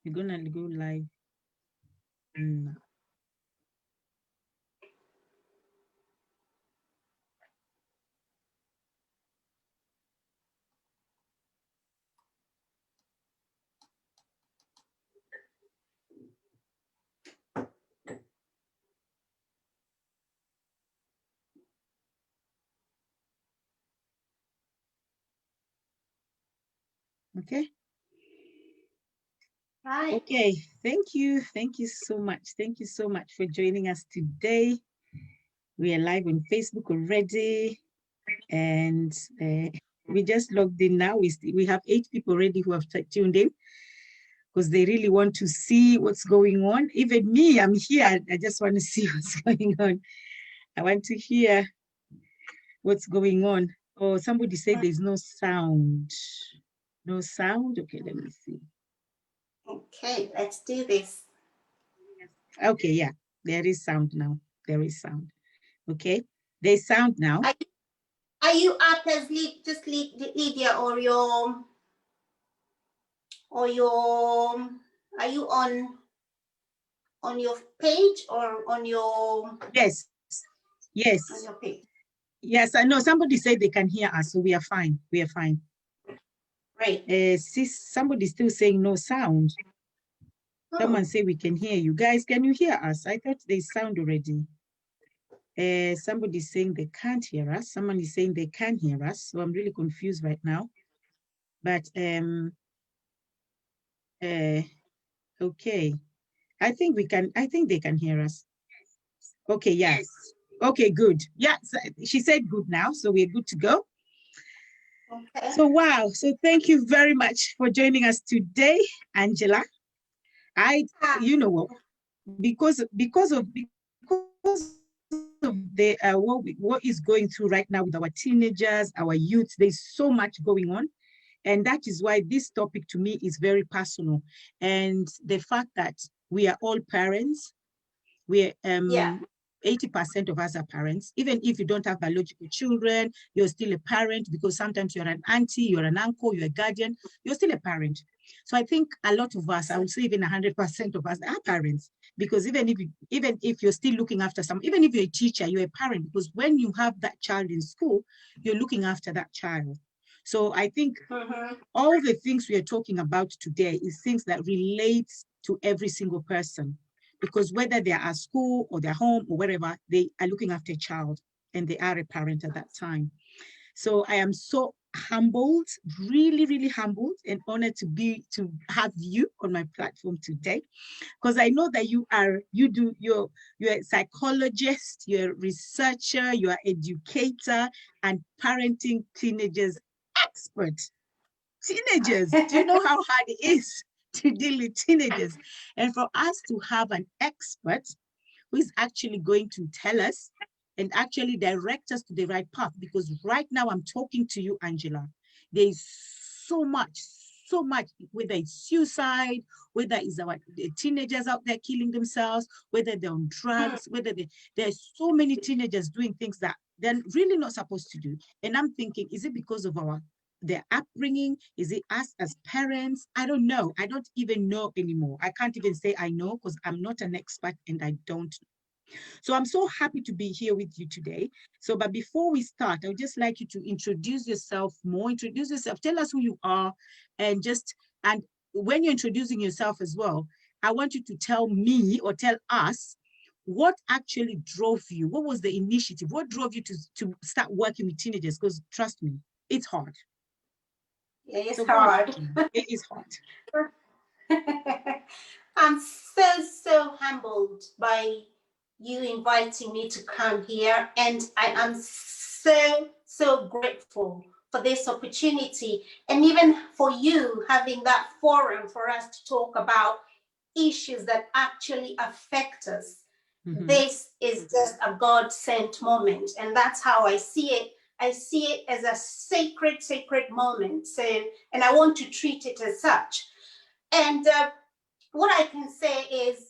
We're gonna go live now. Okay. Hi. Okay. Thank you. Thank you so much. Thank you so much for joining us today. We are live on Facebook already, and we just logged in now. We have 8 people already who have tuned in because they really want to see what's going on. Even me, I'm here. I just want to see what's going on. I want to hear what's going on. Oh, somebody said there's no sound. No sound? Okay, let me see. Okay, let's do this. Okay, yeah, there is sound now. There is sound. Okay, there's sound now. Are you up as Lydia, or are you on your page or on your? Yes, yes, on your page? yes. I know somebody said they can hear us, so we are fine. We are fine. Right. Somebody's still saying no sound. Oh. Someone say we can hear you. Guys, can you hear us? I thought there's sound already. Somebody's saying they can't hear us. Someone is saying they can hear us. So I'm really confused right now. But okay. I think they can hear us. Okay, yes. Okay, good. Yeah, so she said good now, so we're good to go. Okay. So wow. So thank you very much for joining us today, Angela. You know what? Because of the what is going through right now with our teenagers, our youth, there's so much going on. And that is why this topic to me is very personal. And the fact that we are all parents, we're 80% of us are parents. Even if you don't have biological children, you're still a parent, because sometimes you're an auntie, you're an uncle, you're a guardian, you're still a parent. So I think a lot of us, I would say even 100% of us are parents, because even if you're still looking after even if you're a teacher, you're a parent, because when you have that child in school, you're looking after that child. So I think all the things we are talking about today is things that relate to every single person, because whether they're at school or they're home or wherever, they are looking after a child and they are a parent at that time. So I am so humbled, really, really humbled and honored to have you on my platform today, because I know that you're a psychologist, you're a researcher, you're an educator and parenting teenagers expert. Teenagers, do you know how hard it is to deal with teenagers? And for us to have an expert who is actually going to tell us and actually direct us to the right path, because right now I'm talking to you, Angela, there is so much, whether it's suicide, whether it's our teenagers out there killing themselves, whether they're on drugs, there's so many teenagers doing things that they're really not supposed to do. And I'm thinking, is it because of their upbringing? Is it us as parents? I don't know. I don't even know anymore. I can't even say I know, because I'm not an expert and I don't know. So I'm so happy to be here with you today. So, but before we start, I would just like you to introduce yourself more. Introduce yourself. Tell us who you are, and when you're introducing yourself as well, I want you to tell me or tell us what actually drove you. What was the initiative? What drove you to start working with teenagers? Because trust me, it's hard. It's So hard. It is hard. I'm so humbled by you inviting me to come here, and I am so grateful for this opportunity, and even for you having that forum for us to talk about issues that actually affect us. This is just a God-sent moment, and that's how I see it. I see it as a sacred moment. So, and I want to treat it as such. And what I can say is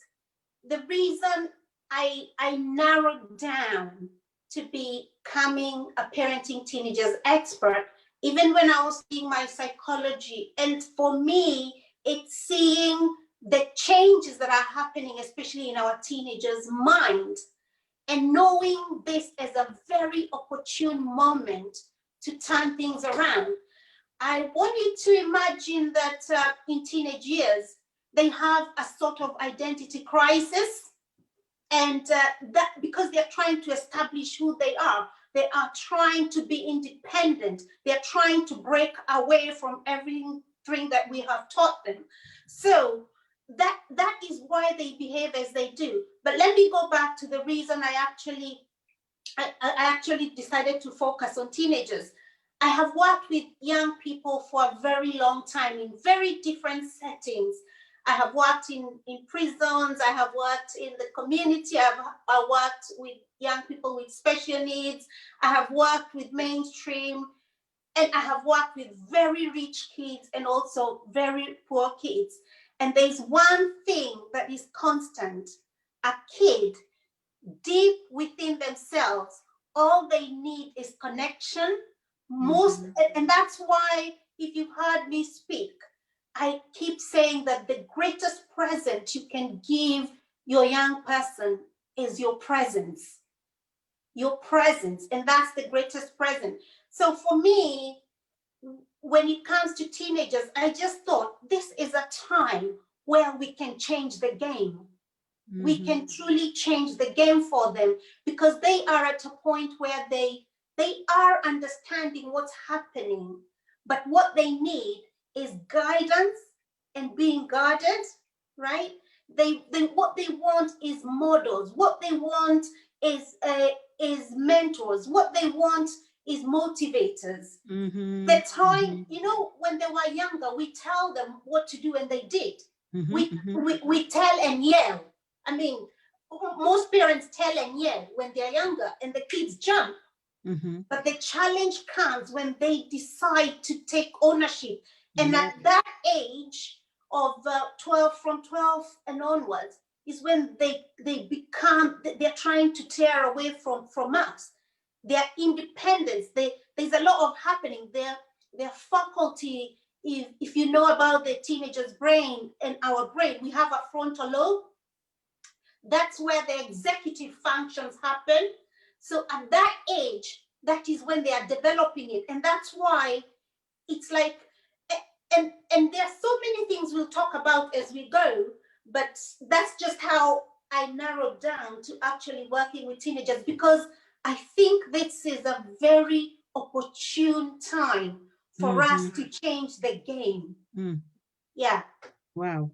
the reason I narrowed down to becoming a parenting teenagers expert, even when I was seeing my psychology, and for me, it's seeing the changes that are happening, especially in our teenagers' mind, and knowing this as a very opportune moment to turn things around. I want you to imagine that in teenage years, they have a sort of identity crisis, and that because they're trying to establish who they are trying to be independent, they're trying to break away from everything that we have taught them. So that is why they behave as they do. But let me go back to the reason I actually decided to focus on teenagers. I have worked with young people for a very long time in very different settings. I have worked in prisons, I have worked in the community, I worked with young people with special needs, I have worked with mainstream, and I have worked with very rich kids and also very poor kids. And there's one thing that is constant. A kid, deep within themselves, all they need is connection. And that's why, if you've heard me speak, I keep saying that the greatest present you can give your young person is your presence. Your presence, and that's the greatest present. So for me, when it comes to teenagers, I just thought this is a time where we can change the game. We can truly change the game for them, because they are at a point where they are understanding what's happening, but what they need is guidance and being guided, right? What they want is models. What they want is mentors. What they want is motivators. The time, you know, when they were younger, we tell them what to do and they did. We tell and yell. I mean, most parents tell and yell when they're younger and the kids jump. But the challenge comes when they decide to take ownership. And at that age of 12, from 12 and onwards, is when they're trying to tear away from us. Their independence, there's a lot of happening. Their faculty, if you know about the teenager's brain and our brain, we have a frontal lobe. That's where the executive functions happen. So at that age, that is when they are developing it. And that's why it's like, and there are so many things we'll talk about as we go, but that's just how I narrowed down to actually working with teenagers, because I think this is a very opportune time for us to change the game. Yeah. Wow.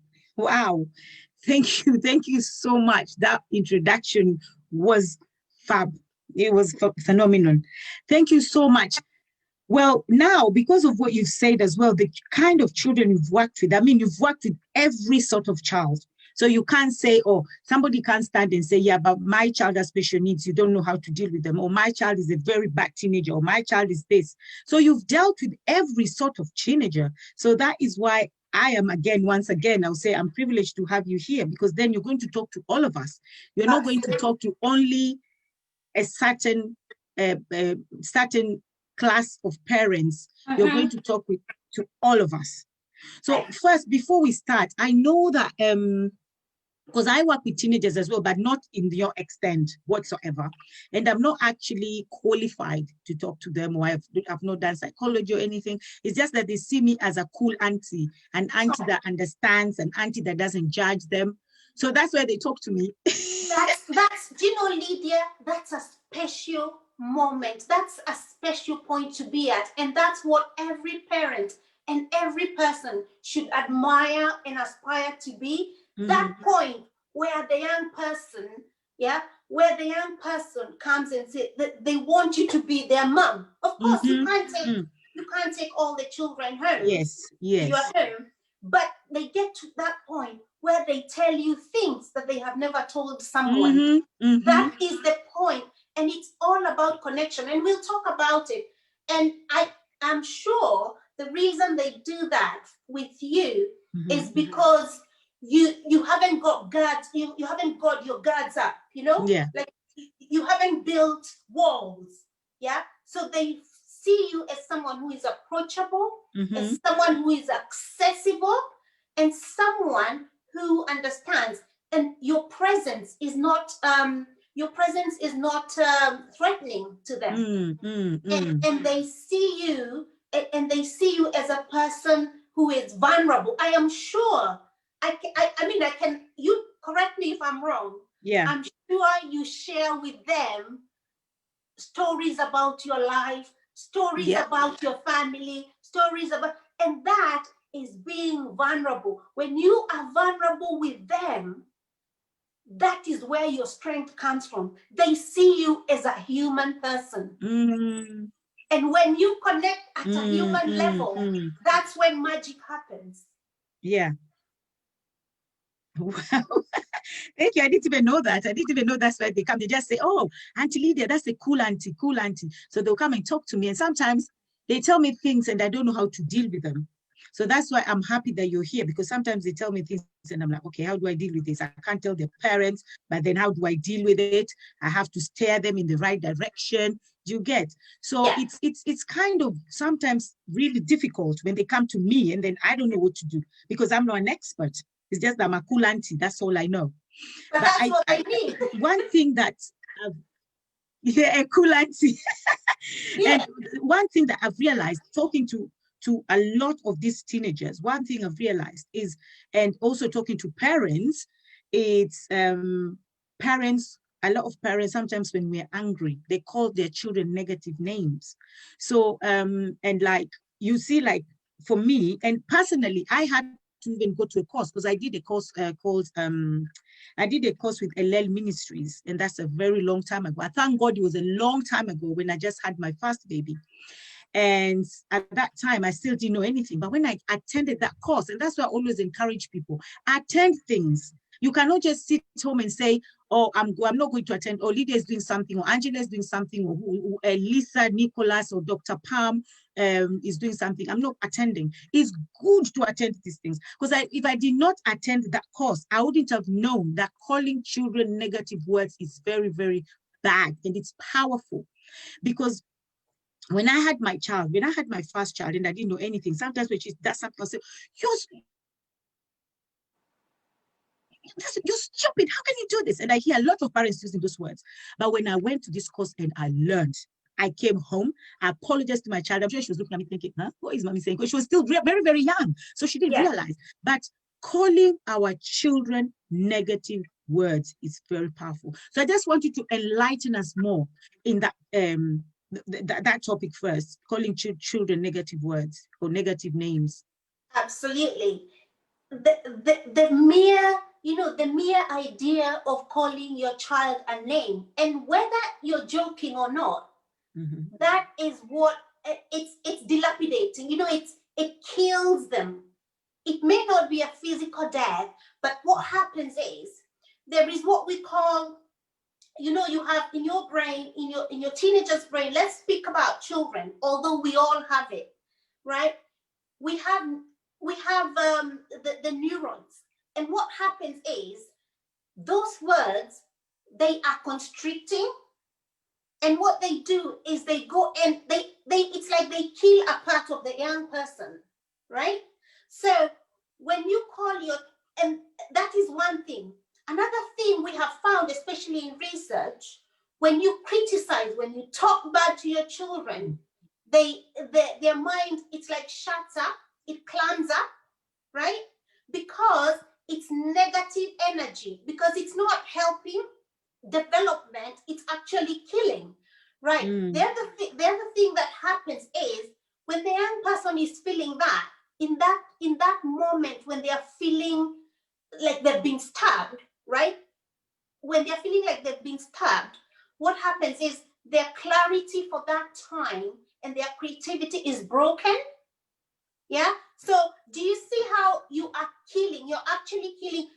Thank you so much. That introduction was fab. It was phenomenal. Thank you so much. Well, now, because of what you've said as well, the kind of children you've worked with, I mean, you've worked with every sort of child. So you can't say, oh, somebody can't stand and say, yeah, but my child has special needs, you don't know how to deal with them, or my child is a very bad teenager, or my child is this. So you've dealt with every sort of teenager. So that is why I am, once again, I'll say I'm privileged to have you here, because then you're going to talk to all of us. You're not going to talk to only a certain class of parents. You're going to talk to all of us. So first, before we start, I know that because I work with teenagers as well, but not in your extent whatsoever. And I'm not actually qualified to talk to them, or I've not done psychology or anything. It's just that they see me as a cool auntie, an auntie that understands, an auntie that doesn't judge them. So that's why they talk to me. That's, do you know, Lydia, that's a special moment. That's a special point to be at. And that's what every parent and every person should admire and aspire to be. That point where the young person, where the young person comes and says that they want you to be their mom. Of course, you can't take all the children home. Yes. You're home. But they get to that point where they tell you things that they have never told someone. That is the point. And it's all about connection. And we'll talk about it. And I'm sure the reason they do that with you is because you haven't got guards, you haven't got your guards up, you know? Like you haven't built walls. So they see you as someone who is approachable, as someone who is accessible, and someone who understands, and your presence is not threatening to them. And they see you, and they see you as a person who is vulnerable. I am sure, you correct me if I'm wrong. Yeah. I'm sure you share with them stories about your life, stories about your family, stories about, and that is being vulnerable. When you are vulnerable with them, that is where your strength comes from. They see you as a human person. And when you connect at a human level, that's when magic happens. Yeah. Wow. Thank you. I didn't even know that. I didn't even know that's why they come. They just say, oh, Auntie Lydia, that's a cool auntie, cool auntie. So they'll come and talk to me. And sometimes they tell me things and I don't know how to deal with them. So that's why I'm happy that you're here, because sometimes they tell me things and I'm like, okay, how do I deal with this? I can't tell their parents, but then how do I deal with it? I have to steer them in the right direction. Do you get? So it's kind of sometimes really difficult when they come to me and then I don't know what to do because I'm not an expert. It's just that I'm a cool auntie. That's all I know. But that's what I need. One thing that, a cool auntie. And one thing that I've realized talking to a lot of these teenagers, one thing I've realized is, and also talking to parents, it's parents, a lot of parents, sometimes when we're angry, they call their children negative names. So, and like, you see, like for me, and personally, I had to even go to a course because I did a course called, I did a course with LL Ministries, and that's a very long time ago. I thank God it was a long time ago when I just had my first baby. And at that time, I still didn't know anything. But when I attended that course, and that's why I always encourage people, attend things. You cannot just sit home and say, oh, I'm not going to attend, or Lydia is doing something, or Angela is doing something, or Lisa, Nicholas, or Dr. Palm is doing something. I'm not attending. It's good to attend these things. Because if I did not attend that course, I wouldn't have known that calling children negative words is very, very bad, and it's powerful. Because when I had my child, when I had my first child and I didn't know anything, sometimes when she does something, I say, you're stupid. How can you do this? And I hear a lot of parents using those words. But when I went to this course and I learned, I came home, I apologized to my child. I'm sure she was looking at me thinking, huh? What is mommy saying? Because she was still very, very young. So she didn't realize. But calling our children negative words is very powerful. So I just want you to enlighten us more in that that topic first, calling children negative words or negative names. Absolutely. The mere idea of calling your child a name, and whether you're joking or not, that is what it's dilapidating. It kills them. It may not be a physical death, but what happens is there is what we call, you have in your brain, in your teenager's brain. Let's speak about children, although we all have it, right? We have the neurons, and what happens is those words, they are constricting, and what they do is they go and they it's like they kill a part of the young person, right? So when you call and that is one thing. Another thing we have found, especially in research, when you criticize, when you talk bad to your children, their mind, it's like shuts up, it clams up, right? Because it's negative energy, because it's not helping development, it's actually killing, right? The other thing that happens is when the young person is feeling that, in that moment when they are feeling like they've been stabbed, right? When they're feeling like they've been stabbed, what happens is their clarity for that time and their creativity is broken. Yeah. So do you see how you are killing? You're actually killing.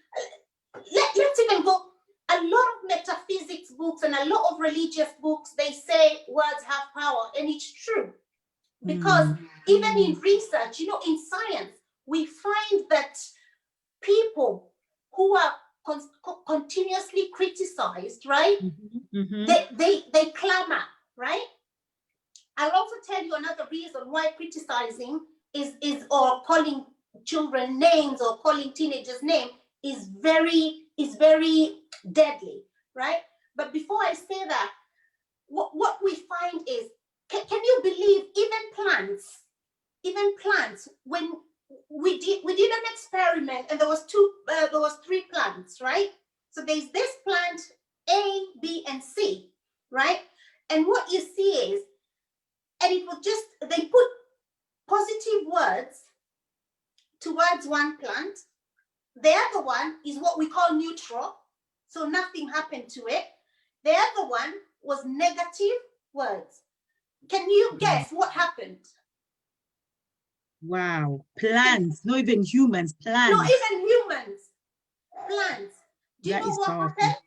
Let's even go. A lot of metaphysics books and a lot of religious books, they say words have power, and it's true. Because even in research, in science, we find that people who are continuously criticized, right? They clamor, right? I'll also tell you another reason why criticizing is or calling children names or calling teenagers names is very deadly, right? But before I say that, what we find is, can you believe even plants, when we did an experiment, and there was 3 plants, right? So there's this plant A, B, and C, right? And what you see is, and it was just, they put positive words towards one plant. The other one is what we call neutral, so nothing happened to it. The other one was negative words. Can you guess what happened? Wow. Plants, not even humans, plants. Not even humans, plants. Do you That know is what powerful. happened?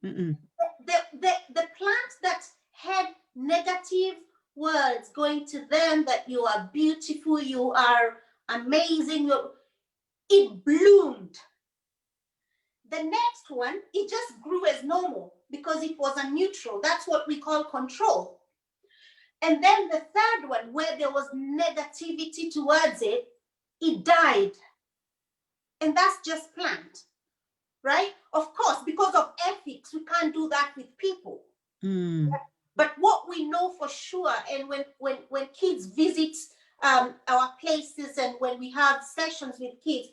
Mm-mm. The plants that had negative words going to them, that you are beautiful, you are amazing, it bloomed. The next one, it just grew as normal because it was a neutral. That's what we call control. And then the third one, where there was negativity towards it, it died. And that's just plant, right? Of course, because of ethics, we can't do that with people. Mm. But what we know for sure, and when kids visit our places, and when we have sessions with kids,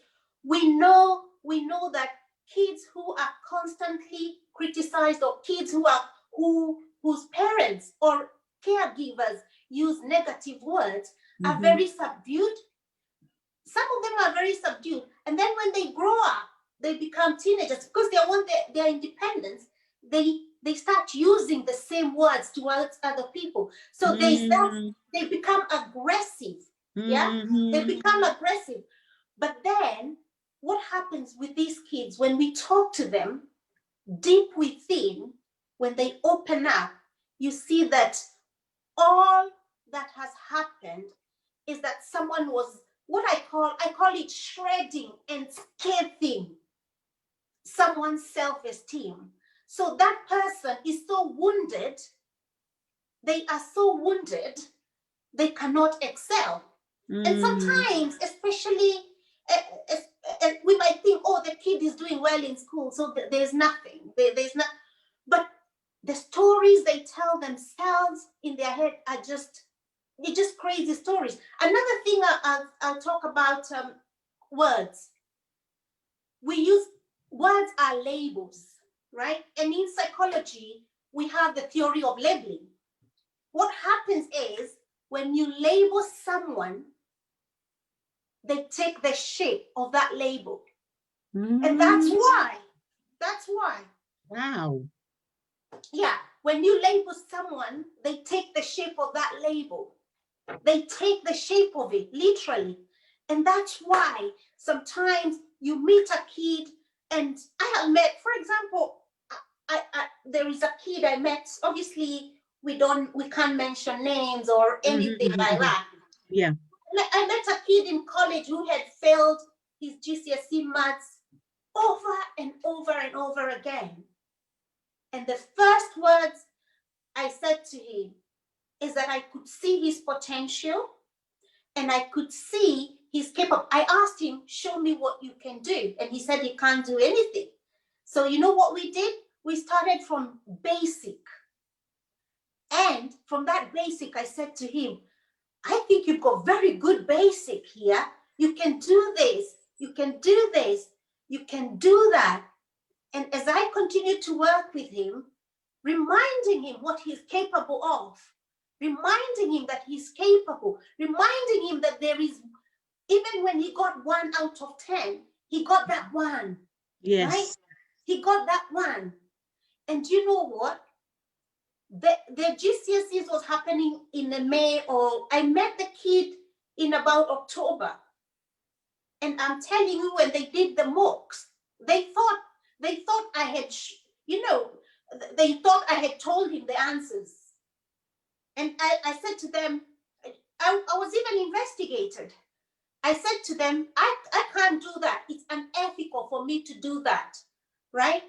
we know that kids who are constantly criticized, or kids whose parents or caregivers use negative words, are very subdued. Some of them are very subdued, and then when they grow up, they become teenagers, because they want their independence. They start using the same words towards other people. So there's that, they become aggressive. Yeah, they become aggressive. But then what happens with these kids, when we talk to them deep within, when they open up, you see that all that has happened is that someone was, what I call it, shredding and scathing someone's self-esteem. So that person is so wounded, they are so wounded, they cannot excel. And sometimes, especially, we might think, oh, the kid is doing well in school, so there's nothing. There's not. But the stories they tell themselves in their head are just crazy stories. Another thing I'll talk about, words. We use words are labels, right? And in psychology, we have the theory of labeling. What happens is, when you label someone, they take the shape of that label. And that's why. Wow. Yeah, when you label someone, they take the shape of that label. They take the shape of it, literally. And that's why sometimes you meet a kid, and I have met, for example, there is a kid I met, obviously we can't mention names or anything like that. Yeah. I met a kid in college who had failed his GCSE maths over and over and over again. And the first words I said to him is that I could see his potential, and I could see he's capable. I asked him, show me what you can do. And he said he can't do anything. So you know what we did? We started from basic. And from that basic, I said to him, I think you've got very good basic here. You can do this. You can do this. You can do that. And as I continued to work with him, reminding him what he's capable of, reminding him that he's capable, reminding him that there is, even when he got 1 out of 10, he got that 1. Yes. Right? He got that 1. And you know what? The GCSEs was happening in May, or I met the kid in about October. And I'm telling you, when they did the mocks, they thought I had, they thought I had told him the answers. And I said to them, I was even investigated. I said to them, I can't do that. It's unethical for me to do that, right?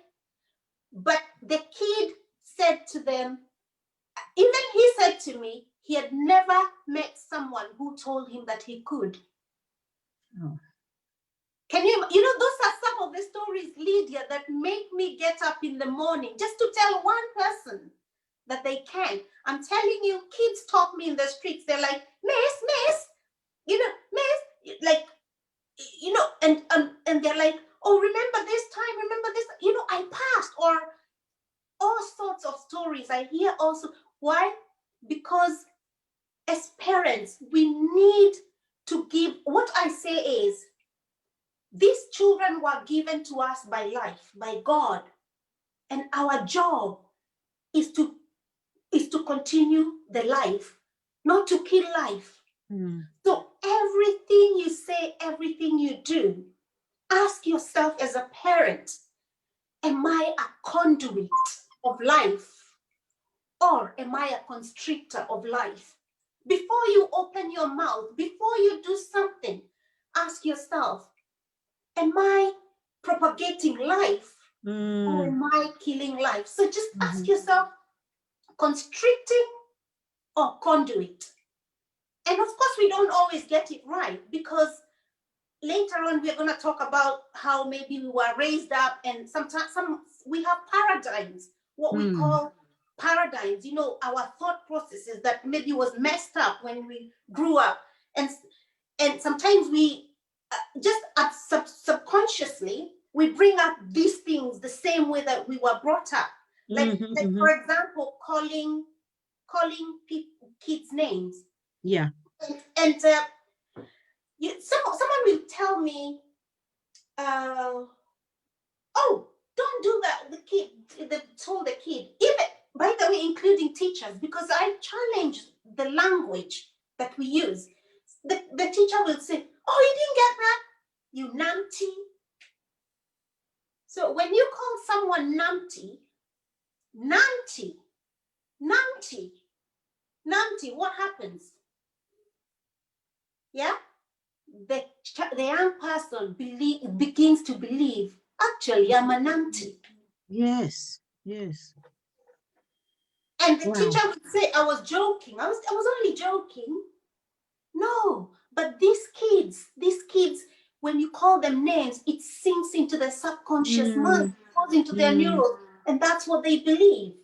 But the kid said to them, even he said to me, he had never met someone who told him that he could. Oh. Can you, you know, those are some of the stories, Lydia, that make me get up in the morning just to tell one person that they can. I'm telling you, kids stop me in the streets. They're like, miss, you know, miss, like, you know, and they're like, oh, remember this time, remember this, you know, I passed, or all sorts of stories I hear also. Why? Because as parents, we need to give, what I say is, these children were given to us by life, by God, and our job is to continue the life, not to kill life. So everything you say, everything you do, ask yourself as a parent, am I a conduit of life, or am I a constrictor of life? Before you open your mouth, before you do something, ask yourself, am I propagating life, or am I killing life? So just ask yourself, constricting or conduit? And of course, we don't always get it right, because later on, we're going to talk about how maybe we were raised up, and sometimes we have paradigms, what we call paradigms, you know, our thought processes that maybe was messed up when we grew up. And sometimes we just subconsciously, we bring up these things the same way that we were brought up. Like for example, calling kids names. Yeah. And someone will tell me, oh, don't do that. They told the kid, even, by the way, including teachers, because I challenge the language that we use. The teacher will say, oh, you didn't get that, you numpty. So when you call someone numpty, what happens? Yeah? The young person begins to believe, actually, I'm a numpty. Yes. And the teacher would say, I was joking. I was only joking. No, but these kids, when you call them names, it sinks into their subconscious mind, goes into their neurons, and that's what they believe.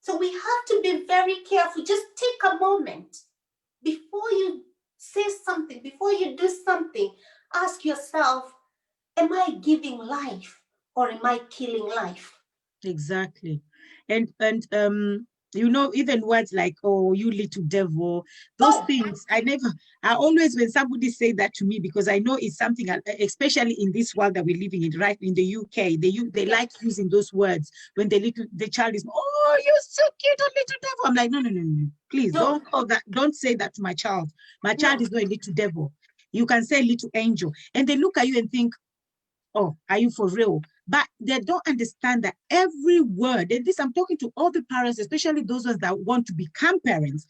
So we have to be very careful. Just take a moment before you say something, before you do something. Ask yourself, am I giving life, or am I killing life? Exactly. And you know, even words like, oh, you little devil, those things, I always, when somebody say that to me, because I know it's something, especially in this world that we're living in, right, in the UK, they like using those words when the child is, oh, you're so cute, a little devil. I'm like, no, please, don't call that, don't say that to my child. My child is not a little devil. You can say little angel. And they look at you and think, oh, are you for real? But they don't understand that every word, and this I'm talking to all the parents, especially those ones that want to become parents.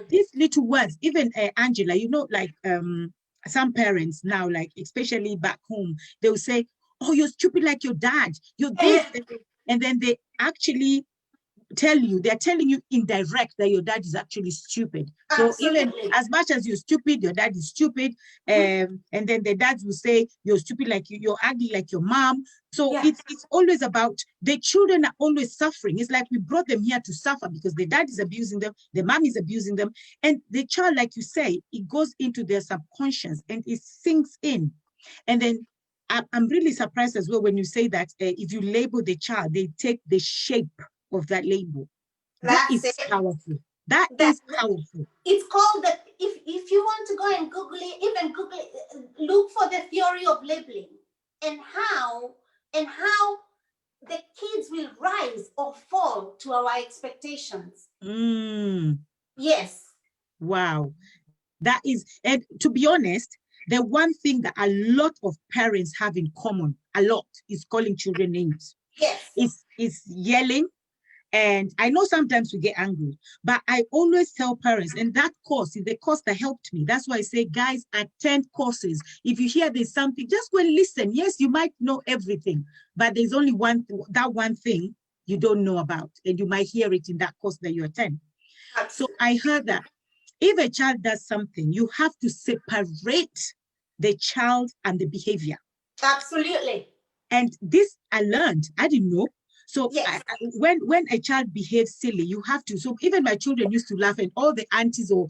These little words, even Angela, you know, like some parents now, like especially back home, they'll say, oh, you're stupid like your dad, you're this. And then they actually they're telling you indirect that your dad is actually stupid. So even as much as you're stupid, your dad is stupid. And then the dads will say, you're stupid, like you're ugly like your mom. So it's always about, the children are always suffering. It's like we brought them here to suffer because the dad is abusing them, the mom is abusing them. And the child, like you say, it goes into their subconscious and it sinks in. And then I'm really surprised as well when you say that if you label the child, they take the shape of that label. That is powerful. That is powerful. It's called that. If you want to go and Google it, even Google it, look for the theory of labeling and how the kids will rise or fall to our expectations. Yes. Wow. That is, and to be honest, the one thing that a lot of parents have in common, is calling children names. Yes. It's yelling. And I know sometimes we get angry, but I always tell parents, and that course is the course that helped me. That's why I say, guys, attend courses. If you hear there's something, just go and listen. Yes, you might know everything, but there's only one thing you don't know about, and you might hear it in that course that you attend. So I heard that if a child does something, you have to separate the child and the behavior. Absolutely. And this I learned, I didn't know. So Yes. when a child behaves silly, you have to. So even my children used to laugh, and all the aunties or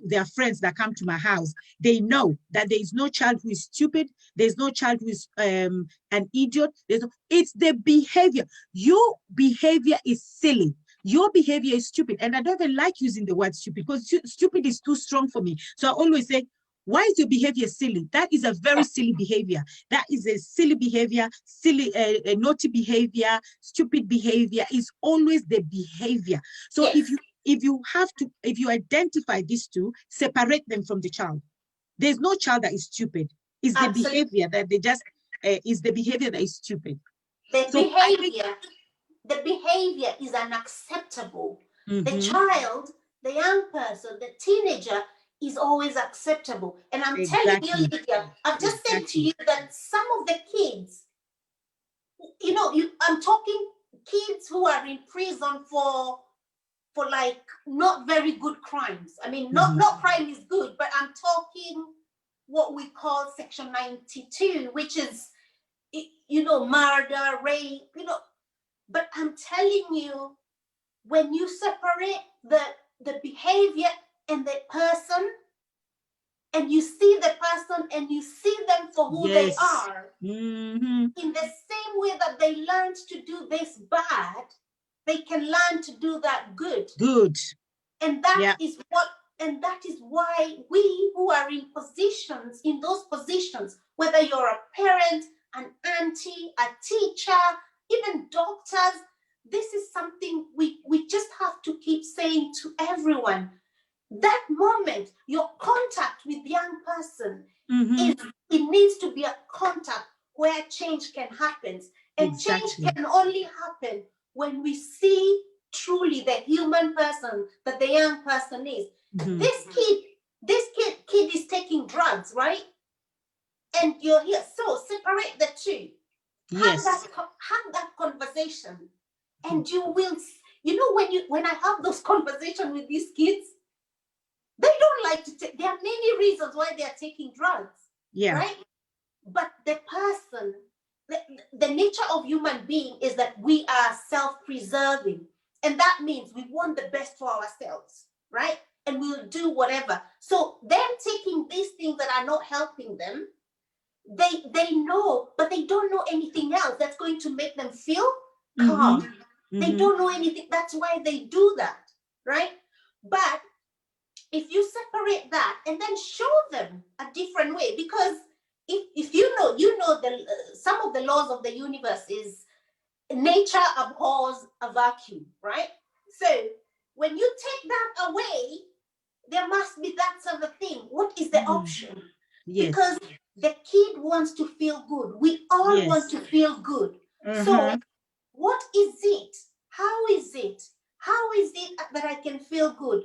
their friends that come to my house, they know that there is no child who is stupid. There's no child who is an idiot. It's the behavior. Your behavior is silly. Your behavior is stupid. And I don't even like using the word stupid because stupid is too strong for me. So I always say, why is your behavior silly? That is a very silly behavior. That is a silly behavior, silly, naughty behavior, stupid behavior is always the behavior. So Yes. if you identify these two, separate them from the child. There's no child that is stupid. It's the behavior that they just, is the behavior that is stupid. The behavior is unacceptable. The child, the young person, the teenager is always acceptable. And I'm telling you, Lydia, I've just said to you that some of the kids, I'm talking kids who are in prison for like not very good crimes. I mean, not crime is good, but I'm talking what we call Section 92, which is, murder, rape, But I'm telling you, when you separate the behavior and the person, and you see the person and you see them for who they are, in the same way that they learned to do this bad, they can learn to do that good. And that is why we who are in those positions, whether you're a parent, an auntie, a teacher, even doctors, this is something we just have to keep saying to everyone. That moment, your contact with the young person, it needs to be a contact where change can happen. And change can only happen when we see truly the human person that the young person is. This kid is taking drugs, right? And you're here. So separate the two. Have that conversation. And you will, when I have those conversations with these kids, they don't like to take, there are many reasons why they are taking drugs. Right? But the person, the nature of human being is that we are self-preserving. And that means we want the best for ourselves, right? And we'll do whatever. So them taking these things that are not helping them, they know, but they don't know anything else that's going to make them feel calm. They don't know anything. That's why they do that, right? But if you separate that and then show them a different way, because if you know some of the laws of the universe is nature abhors a vacuum, right? So when you take that away, there must be that sort of thing. What is the option? Because the kid wants to feel good. We all want to feel good. So what is it? How is it? How is it that I can feel good?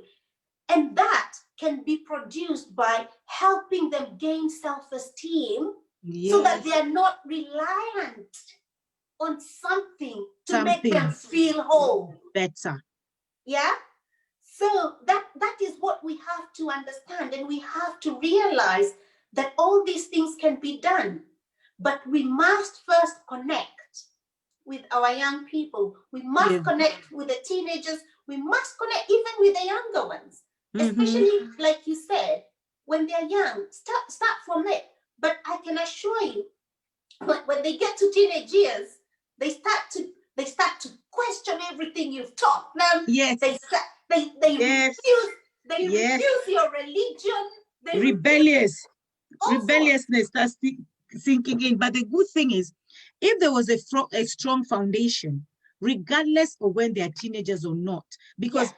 And that can be produced by helping them gain self-esteem so that they are not reliant on something to make them feel whole. Better. Yeah? So that is what we have to understand, and we have to realize that all these things can be done. But we must first connect with our young people. We must connect with the teenagers. We must connect even with the younger ones. Especially, like you said, when they're young, start from it. But I can assure you, when they get to teenage years, they start to question everything you've taught them. They refuse your religion. Rebelliousness starts sinking in. But the good thing is, if there was a strong foundation, regardless of when they are teenagers or not, because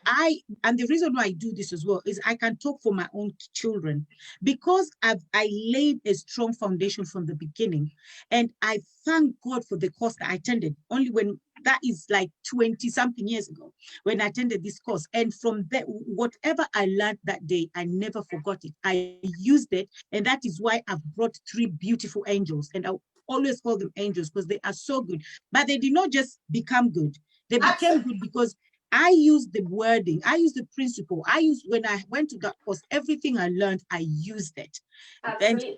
and the reason why I do this as well is I can talk for my own children, because I laid a strong foundation from the beginning. And I thank God for the course that I attended, only when that is like 20 something years ago when I attended this course. And from there, whatever I learned that day, I never forgot it. I used it. And that is why I've brought 3 beautiful angels. And I always call them angels because they are so good. But they did not just become good. They became good because I used the wording, I used the principle, when I went to that course, everything I learned, I used it. Absolutely.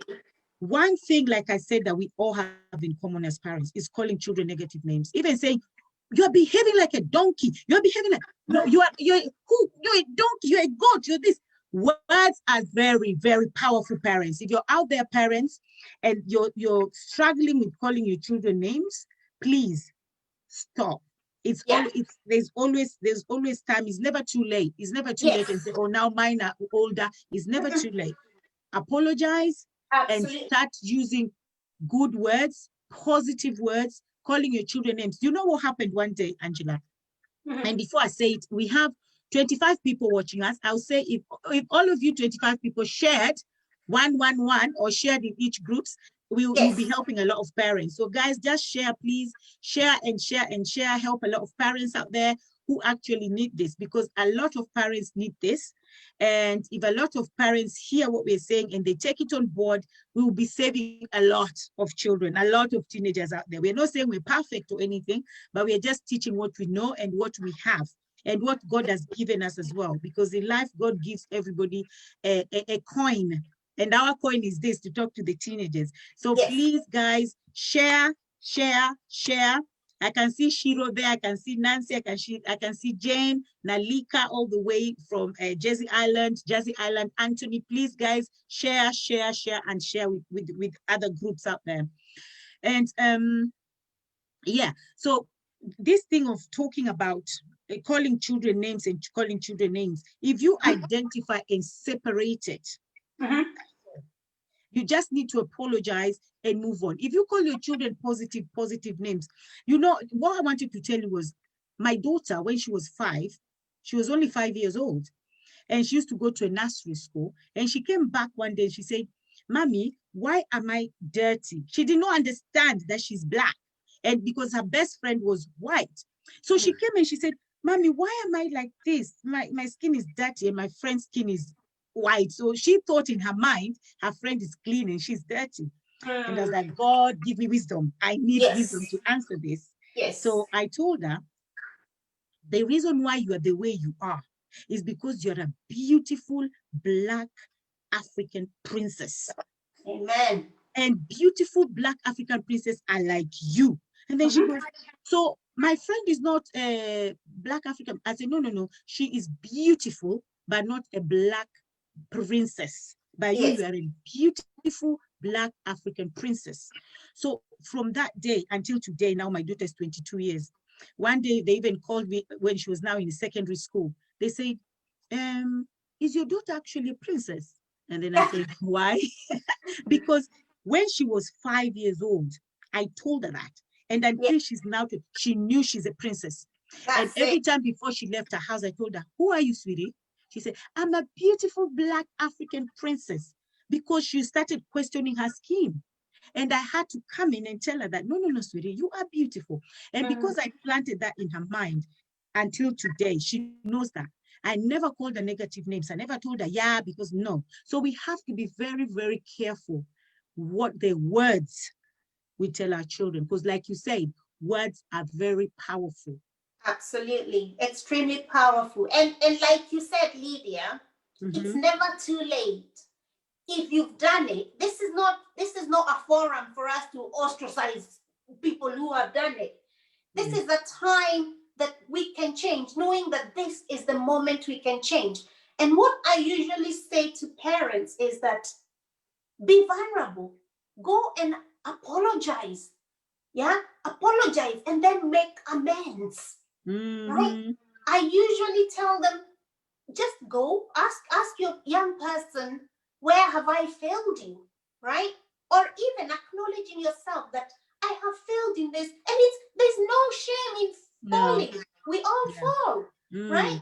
One thing, like I said, that we all have in common as parents is calling children negative names. Even saying, "You're behaving like a donkey. You're behaving like no, you're who? You're a donkey. You're a goat. You're this." Words are very, very powerful, parents. If you're out there, parents, and you're struggling with calling your children names, please stop. It's Yeah. all it's there's always time. It's never too late. It's never too late. And Yes. say, "Oh, now mine are older." It's never too late. Apologize and Absolutely. start using good words, positive words, calling your children names. You know what happened one day, Angela? And before I say it, we have 25 people watching us. I'll say if all of you 25 people shared 111 or shared in each groups, we'll be Yes. helping a lot of parents. So guys, just share, please. Share and share and share. Help a lot of parents out there who actually need this, because a lot of parents need this. And if a lot of parents hear what we're saying and they take it on board, we will be saving a lot of children, a lot of teenagers out there. We're not saying we're perfect or anything, but we're just teaching what we know and what we have and what God has given us as well. Because in life, God gives everybody a coin. And our coin is this, to talk to the teenagers. So Yes. please, guys, share, share, share. I can see Shiro there. I can see Nancy. I can see Jane, Nalika, all the way from Jersey Island, Anthony. Please, guys, share, share, share, and share with other groups out there. And yeah, so this thing of talking about calling children names and calling children names, if you identify and separate it, you just need to apologize and move on. If you call your children positive names, you know, what I wanted to tell you was my daughter, when she was 5, she was only 5 years old, and she used to go to a nursery school, and she came back one day and she said, "Mommy, why am I dirty?" She did not understand that she's black, and because her best friend was white. So she came and she said, "Mommy, why am I like this? My skin is dirty and my friend's skin is white." So she thought in her mind, her friend is clean and she's dirty. And I was like, "God, give me wisdom. I need wisdom Yes. to answer this." Yes. So I told her, the reason why you are the way you are is because you're a beautiful Black African princess. Amen. And beautiful Black African princess are like you. And then she goes, "So my friend is not a Black African." I said, no. She is beautiful, but not a Black princess. By you, Yes. you are a beautiful Black African princess. So from that day until today, now my daughter is 22 years. One day they even called me when she was now in secondary school. They said, "Is your daughter actually a princess?" And then I said, "Why?" Because when she was 5 years old, I told her that. And until she's now, she knew she's a princess. And That's every it. time before she left her house, I told her, "Who are you, sweetie?" She said, "I'm a beautiful Black African princess," because she started questioning her skin. And I had to come in and tell her that, no, sweetie, you are beautiful. And because I planted that in her mind, until today, she knows that. I never called her negative names. I never told her, yeah, because no. So we have to be very, very careful what the words we tell our children. Because like you said, words are very powerful. Absolutely. Extremely powerful. And like you said, Lydia, it's never too late. If you've done it, this is not a forum for us to ostracize people who have done it. This is a time that we can change, knowing that this is the moment we can change. And what I usually say to parents is that be vulnerable, go and apologize. Yeah, apologize and then make amends. Right? I usually tell them, just go ask your young person, where have I failed you? Right? Or even acknowledging yourself that I have failed in this, and there's no shame in falling. We all fall, right?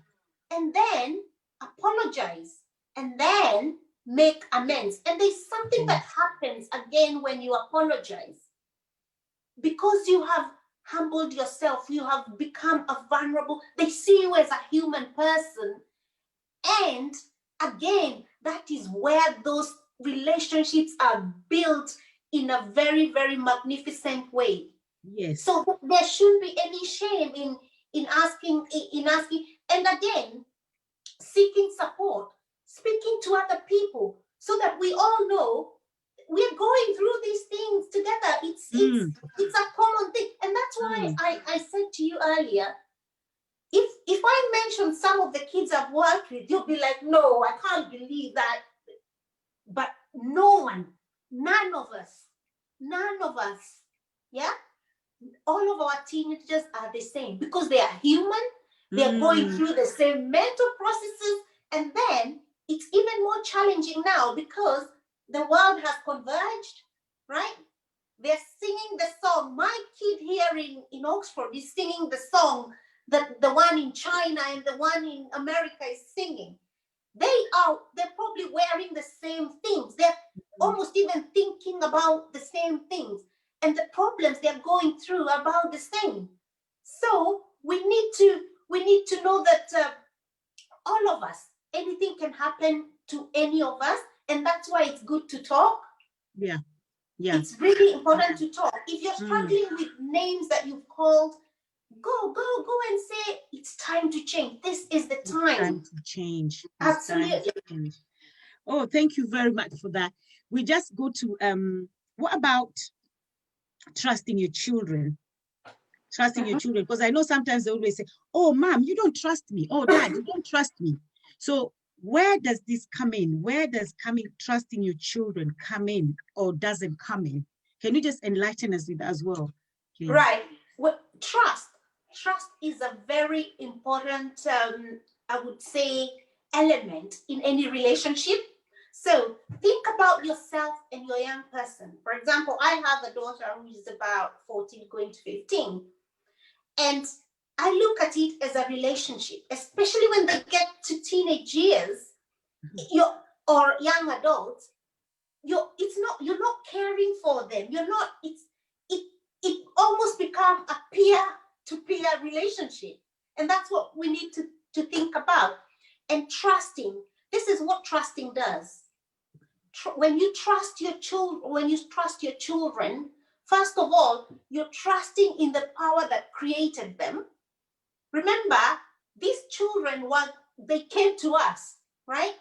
And then apologize, and then make amends. And there's something that happens again when you apologize, because you have humbled yourself, you have become a vulnerable, they see you as a human person. And again, that is where those relationships are built in a very, very magnificent way. Yes. So there shouldn't be any shame in asking, and again, seeking support, speaking to other people, so that we all know we're going through these things together. It's a common thing. And that's why I said to you earlier, if I mention some of the kids I've worked with, you'll be like, no, I can't believe that. But none of us, yeah, all of our teenagers are the same because they are human. They're going through the same mental processes. And then it's even more challenging now because the world has converged, right? They're singing the song. My kid here in Oxford is singing the song that the one in China and the one in America is singing. They're probably wearing the same things. They're almost even thinking about the same things. And the problems they're going through are about the same. So we need to know that all of us, anything can happen to any of us. And that's why it's good to talk. Yeah. It's really important to talk. If you're struggling with names that you've called, go and say, it's time to change. This is the time. It's time to change. Absolutely. Oh, thank you very much for that. We just go to, what about trusting your children? Trusting your children, because I know sometimes they always say, oh, mom, you don't trust me. Oh, dad, you don't trust me. So where does this come in? Where does trusting your children come in or doesn't come in? Can you just enlighten us with that as well, please? Right. Well, trust is a very important, I would say, element in any relationship. So think about yourself and your young person. For example, I have a daughter who is about 14 going to 15. And I look at it as a relationship, especially when they get to teenage years, or young adults. You're not caring for them. It almost become a peer-to-peer relationship, and that's what we need to think about. And trusting. This is what trusting does. When you trust your children, first of all, you're trusting in the power that created them. Remember, these children they came to us, right?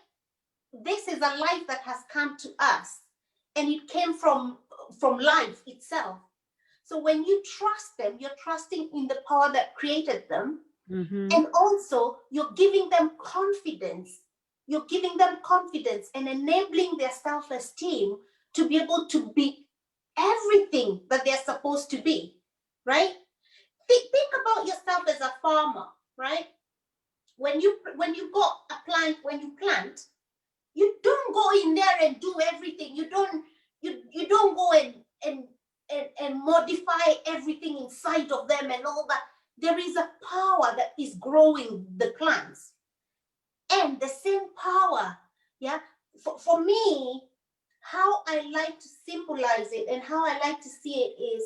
This is a life that has come to us, and it came from life itself. So when you trust them, you're trusting in the power that created them. And also you're giving them confidence. You're giving them confidence and enabling their self-esteem to be able to be everything that they're supposed to be, right? Think about yourself as a farmer, right? When you got a plant, when you plant, you don't go in there and do everything. You don't go and modify everything inside of them and all that. There is a power that is growing the plants. And the same power, yeah, for me, how I like to symbolize it and how I like to see it is,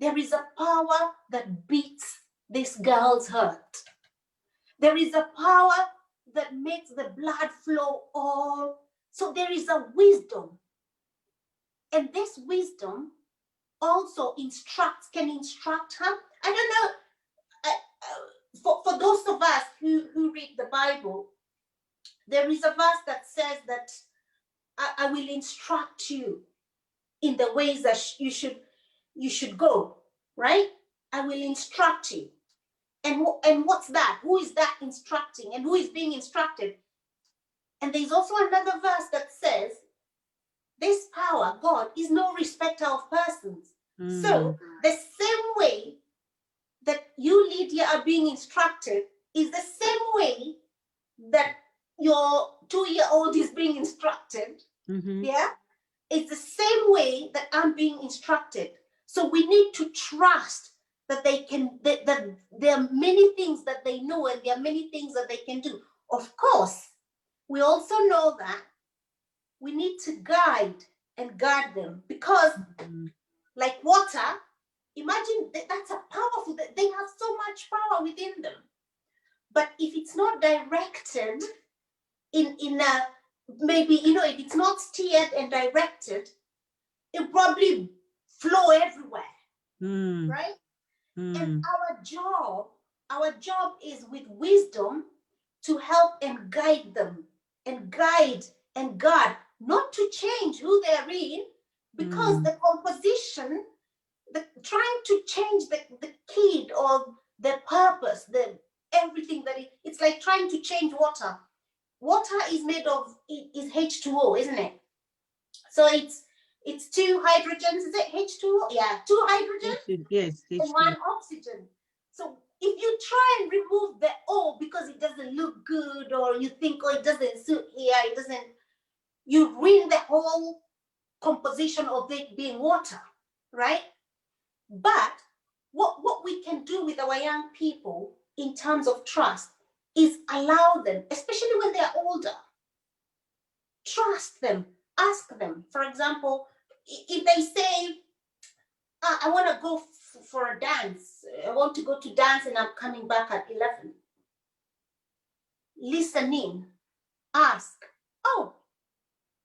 there is a power that beats this girl's heart. There is a power that makes the blood flow all. So there is a wisdom. And this wisdom also can instruct her. I don't know, for those of us who read the Bible, there is a verse that says that I will instruct you in the ways that you should go, right? I will instruct you. And what's that? Who is that instructing? And who is being instructed? And there's also another verse that says, this power, God, is no respecter of persons. So the same way that you, Lydia, are being instructed is the same way that your 2-year-old is being instructed. Yeah? It's the same way that I'm being instructed. So we need to trust that that there are many things that they know and there are many things that they can do. Of course, we also know that we need to guide and guard them because like water, imagine that's a powerful, they have so much power within them. But if it's not directed in a, maybe, if it's not steered and directed, it probably flow everywhere, right? And our job is with wisdom to help and guide them and guide and guard, not to change who they're in, because the composition, trying to change the kid or the purpose, everything that it's like trying to change water. Water is made of, is H2O, isn't it? So it's 2 hydrogens, is it H2O? Yeah, 2 hydrogens, yes, and 1 oxygen. So if you try and remove the O because it doesn't look good, or you think, oh, it doesn't suit here, it doesn't, you ruin the whole composition of it being water, right? But what we can do with our young people in terms of trust is allow them, especially when they're older, trust them, ask them. For example, if they say, I want to go for a dance, I want to go to dance and I'm coming back at 11. Listen in, ask, oh,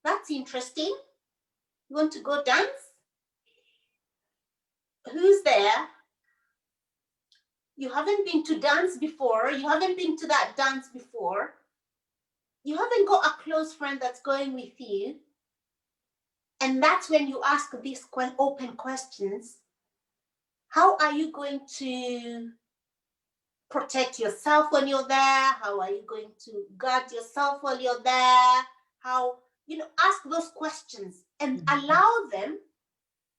that's interesting. You want to go dance? Who's there? You haven't been to dance before. You haven't been to that dance before. You haven't got a close friend that's going with you. And that's when you ask these open questions. How are you going to protect yourself when you're there? How are you going to guard yourself while you're there? How, ask those questions and allow them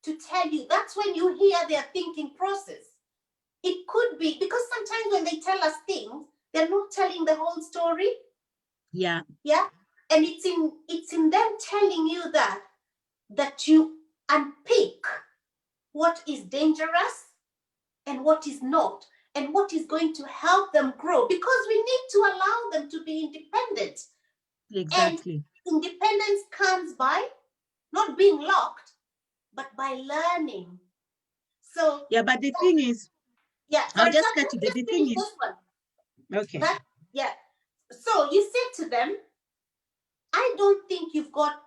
to tell you. That's when you hear their thinking process. It could be because sometimes when they tell us things, they're not telling the whole story. Yeah. Yeah. And it's in them telling you that you unpick what is dangerous and what is not, and what is going to help them grow, because we need to allow them to be independent. Exactly. And independence comes by not being locked, but by learning. So yeah, but the thing is, yeah, I'll just cut you. The thing is, this one. Okay. Yeah. So you say to them, I don't think you've got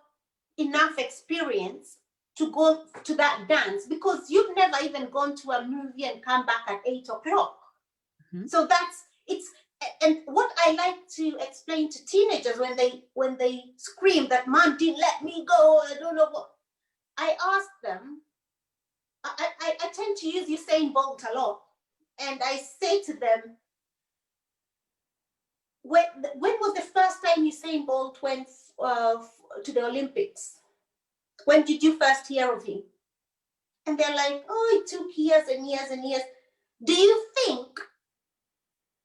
enough experience to go to that dance because you've never even gone to a movie and come back at 8 o'clock. So and what I like to explain to teenagers when they scream that mom didn't let me go, I don't know what, I ask them, I tend to use Usain Bolt a lot, and I say to them, when was the first time Usain Bolt went to the Olympics? When did you first hear of him? And they're like, oh, it took years and years and years. Do you think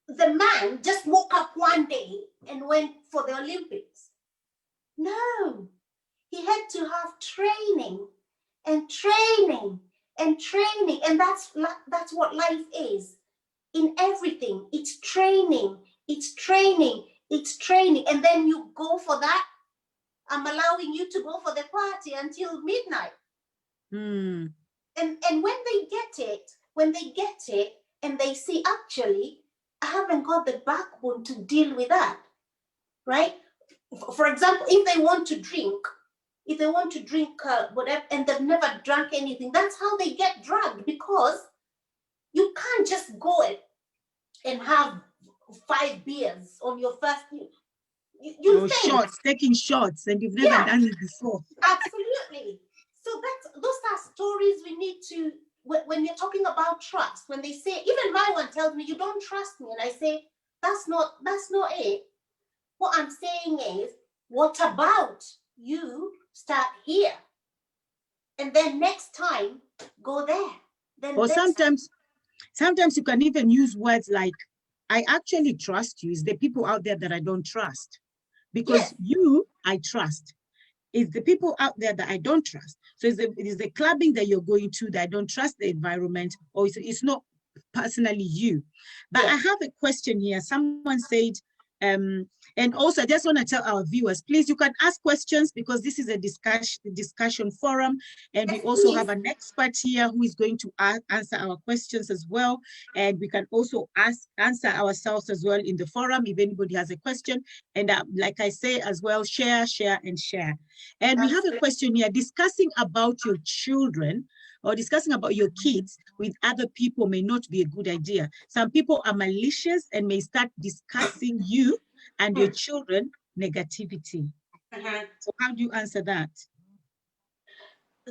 the man just woke up one day and went for the Olympics? No, he had to have training and training and training. And that's what life is. In everything, it's training, it's training, it's training. And then you go for that. I'm allowing you to go for the party until midnight. And when they get it, and they see, actually, I haven't got the backbone to deal with that, right? For example, if they want to drink whatever, and they've never drank anything, that's how they get drugged, because you can't just go and have 5 beers on your first. You shots, taking shots, and you've never done it before. Absolutely. So those are stories we need to, when you're talking about trust, when they say, even my one tells me, you don't trust me, and I say, that's not it. What I'm saying is, what about you start here, and then next time go there, then or sometimes you can even use words like, I actually trust you. It's the people out there that I don't trust, because you I trust. It's the people out there that I don't trust. So it is the clubbing that you're going to that I don't trust the environment, or it's not personally you. But I have a question here. Someone said, and also I just want to tell our viewers, please, you can ask questions, because this is a discussion forum, and we also have an expert here who is going to answer our questions as well. And we can also answer ourselves as well in the forum if anybody has a question. And like I say as well, share. And we have a question here, discussing about your children or discussing about your kids with other people may not be a good idea. Some people are malicious and may start discussing you and your children negativity. So how do you answer that?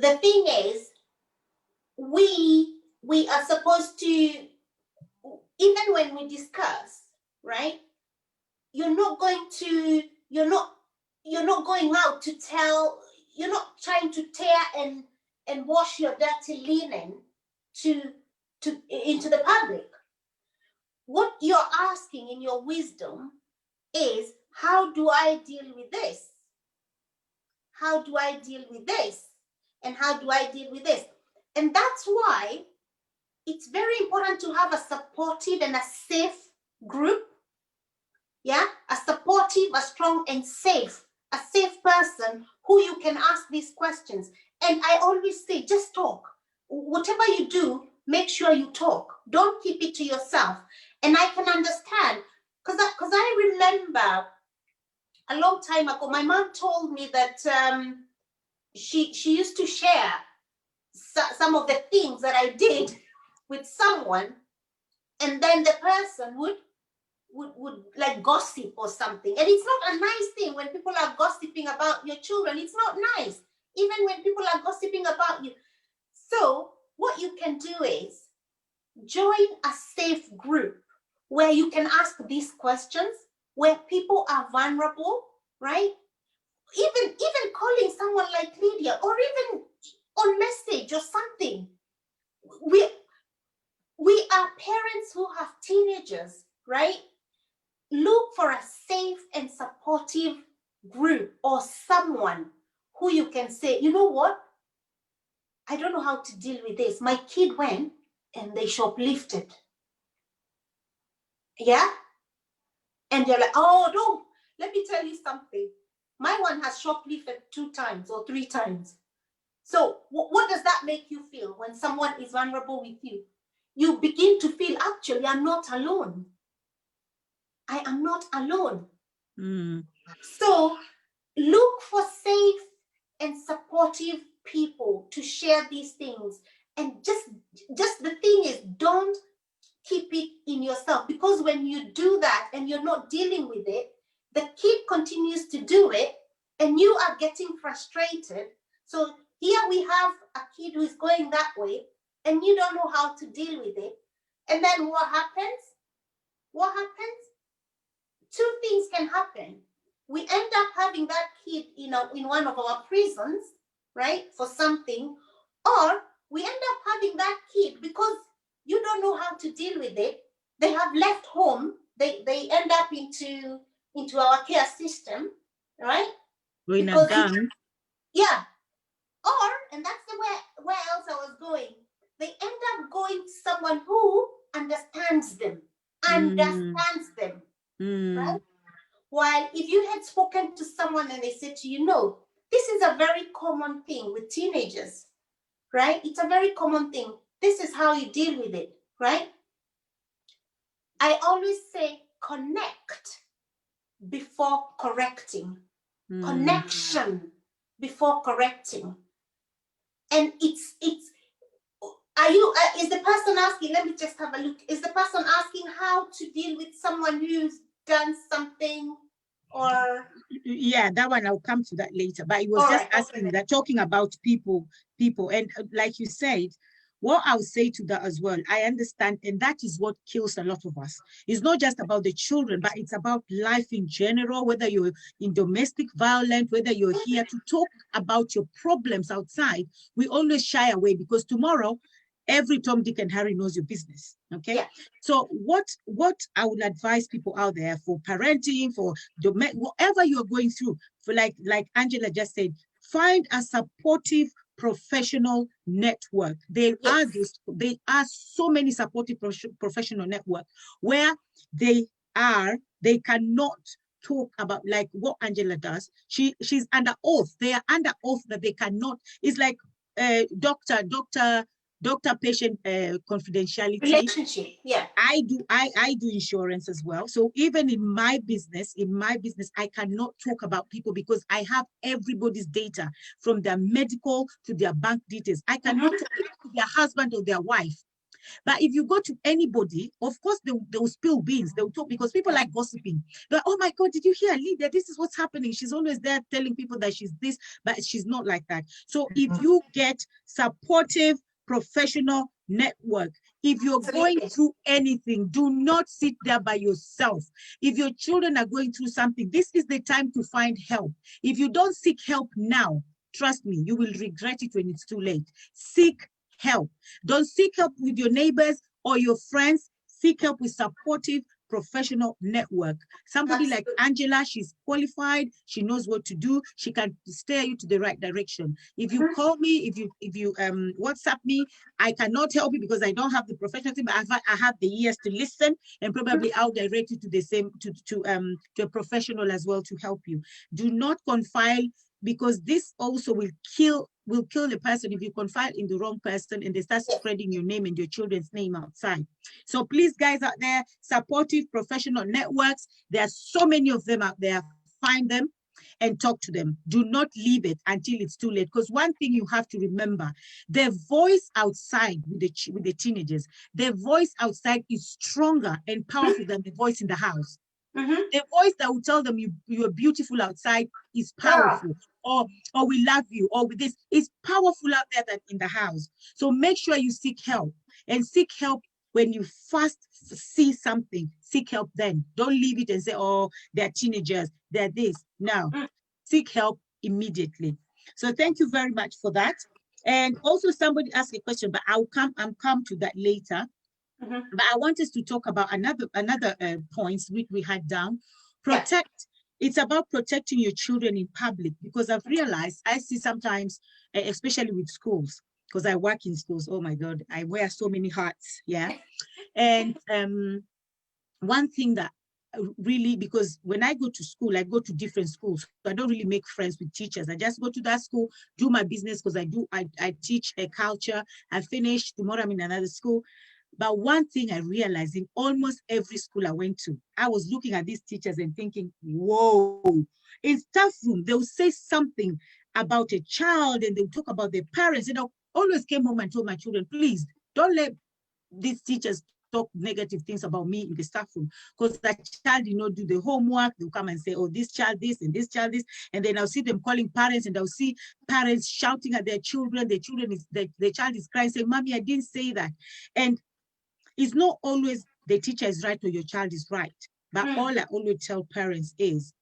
the thing is, we are supposed to, even when we discuss, right? You're not going out to tell, you're not trying to tear and wash your dirty linen into the public. What you're asking in your wisdom is, how do I deal with this? How do I deal with this? And how do I deal with this? And that's why it's very important to have a supportive and a safe group. Yeah, a supportive, a strong and safe, a safe person who you can ask these questions. And I always say, just talk. Whatever you do, make sure you talk. Don't keep it to yourself. And I can understand, because I remember a long time ago, my mom told me that she used to share some of the things that I did with someone, and then the person would like gossip or something. And it's not a nice thing when people are gossiping about your children. It's not nice, even when people are gossiping about you. So what you can do is join a safe group where you can ask these questions, where people are vulnerable, right? Even calling someone like Lydia, or even on message or something. We are parents who have teenagers, right? Look for a safe and supportive group or someone who you can say, you know what? I don't know how to deal with this. My kid went and they shoplifted. Yeah? And you're like, oh, no, let me tell you something. My one has shoplifted 2 times or 3 times. So what does that make you feel when someone is vulnerable with you? You begin to feel, actually, I'm not alone. I am not alone. So look for safe and supportive people to share these things. And just the thing is, don't keep it in yourself, because when you do that and you're not dealing with it, the kid continues to do it and you are getting frustrated. So here we have a kid who is going that way and you don't know how to deal with it. And then what happens? What happens? 2 things can happen. We end up having that kid, in one of our prisons, right, for something, or we end up having that kid because you don't know how to deal with it. They have left home. They end up into our care system, right? In a gang. Yeah. Or, and that's where else I was going. They end up going to someone who understands them. Right? While if you had spoken to someone and they said to you, no, this is a very common thing with teenagers, right? It's a very common thing. This is how you deal with it, right? I always say connect before correcting. Connection before correcting. And it's is the person asking, let me just have a look, is the person asking how to deal with someone who's done something? Or yeah, that one I'll come to that later, but it was all just right, asking that, talking about people, and like you said, what I'll say to that as well, I understand, and that is what kills a lot of us. It's not just about the children, but it's about life in general, whether you're in domestic violence, whether you're here to talk about your problems outside. We always shy away because tomorrow every Tom, Dick, and Harry knows your business. Okay. Yeah. So what I would advise people out there for parenting, for whatever you're going through, for like Angela just said, find a supportive professional network. There are so many supportive professional network where they cannot talk about like what Angela does. She's under oath. They are under oath that they cannot. It's like doctor-patient confidentiality relationship. Yeah, I do insurance as well. So even in my business, I cannot talk about people because I have everybody's data, from their medical to their bank details. I cannot talk to their husband or their wife. But if you go to anybody, of course, they'll spill beans. They'll talk because people like gossiping. They're, oh my God, did you hear Lydia? This is what's happening. She's always there telling people that she's this, but she's not like that. So if you get supportive, professional network, if you're going through anything, do not sit there by yourself. If your children are going through something, this is the time to find help. If you don't seek help now, trust me, you will regret it when it's too late. Seek help. Don't seek help with your neighbors or your friends. Seek help with supportive professional network. Somebody like Angela, she's qualified, she knows what to do, she can steer you to the right direction. If you call me, if you WhatsApp me, I cannot help you because I don't have the professional team, but I have the ears to listen, and probably I'll direct you to the same to a professional as well to help you. Do not confide, because this also will kill the person if you confide in the wrong person and they start spreading your name and your children's name outside. So please, guys out there, supportive professional networks, there are so many of them out there. Find them and talk to them. Do not leave it until it's too late, because one thing you have to remember, their voice outside with the teenagers, their voice outside is stronger and powerful than the voice in the house. The voice that will tell them you're beautiful outside is powerful, or we love you, or with this is powerful out there than in the house. So make sure you seek help, and seek help when you first see something. Seek help then. Don't leave it and say, oh, they're teenagers, they're this. No, seek help immediately. So thank you very much for that. And also somebody asked a question, but I'll come to that later. But I want us to talk about another points which we had down. Protect. It's about protecting your children in public, because I've realized, I see sometimes, especially with schools, because I work in schools. Oh my God, I wear so many hats. Yeah. And one thing that really, because when I go to school, I go to different schools. So I don't really make friends with teachers. I just go to that school, do my business, because I teach a culture. I finish, tomorrow I'm in another school. But one thing I realized in almost every school I went to, I was looking at these teachers and thinking, whoa, in staff room, they'll say something about a child and they'll talk about their parents. And I always came home and told my children, please don't let these teachers talk negative things about me in the staff room, because that child did not do the homework. They'll come and say, oh, this child this and this child this, and then I'll see them calling parents, and I'll see parents shouting at their children. The child is crying, saying, Mommy, I didn't say that. And it's not always the teacher is right or your child is right. But all I always tell parents is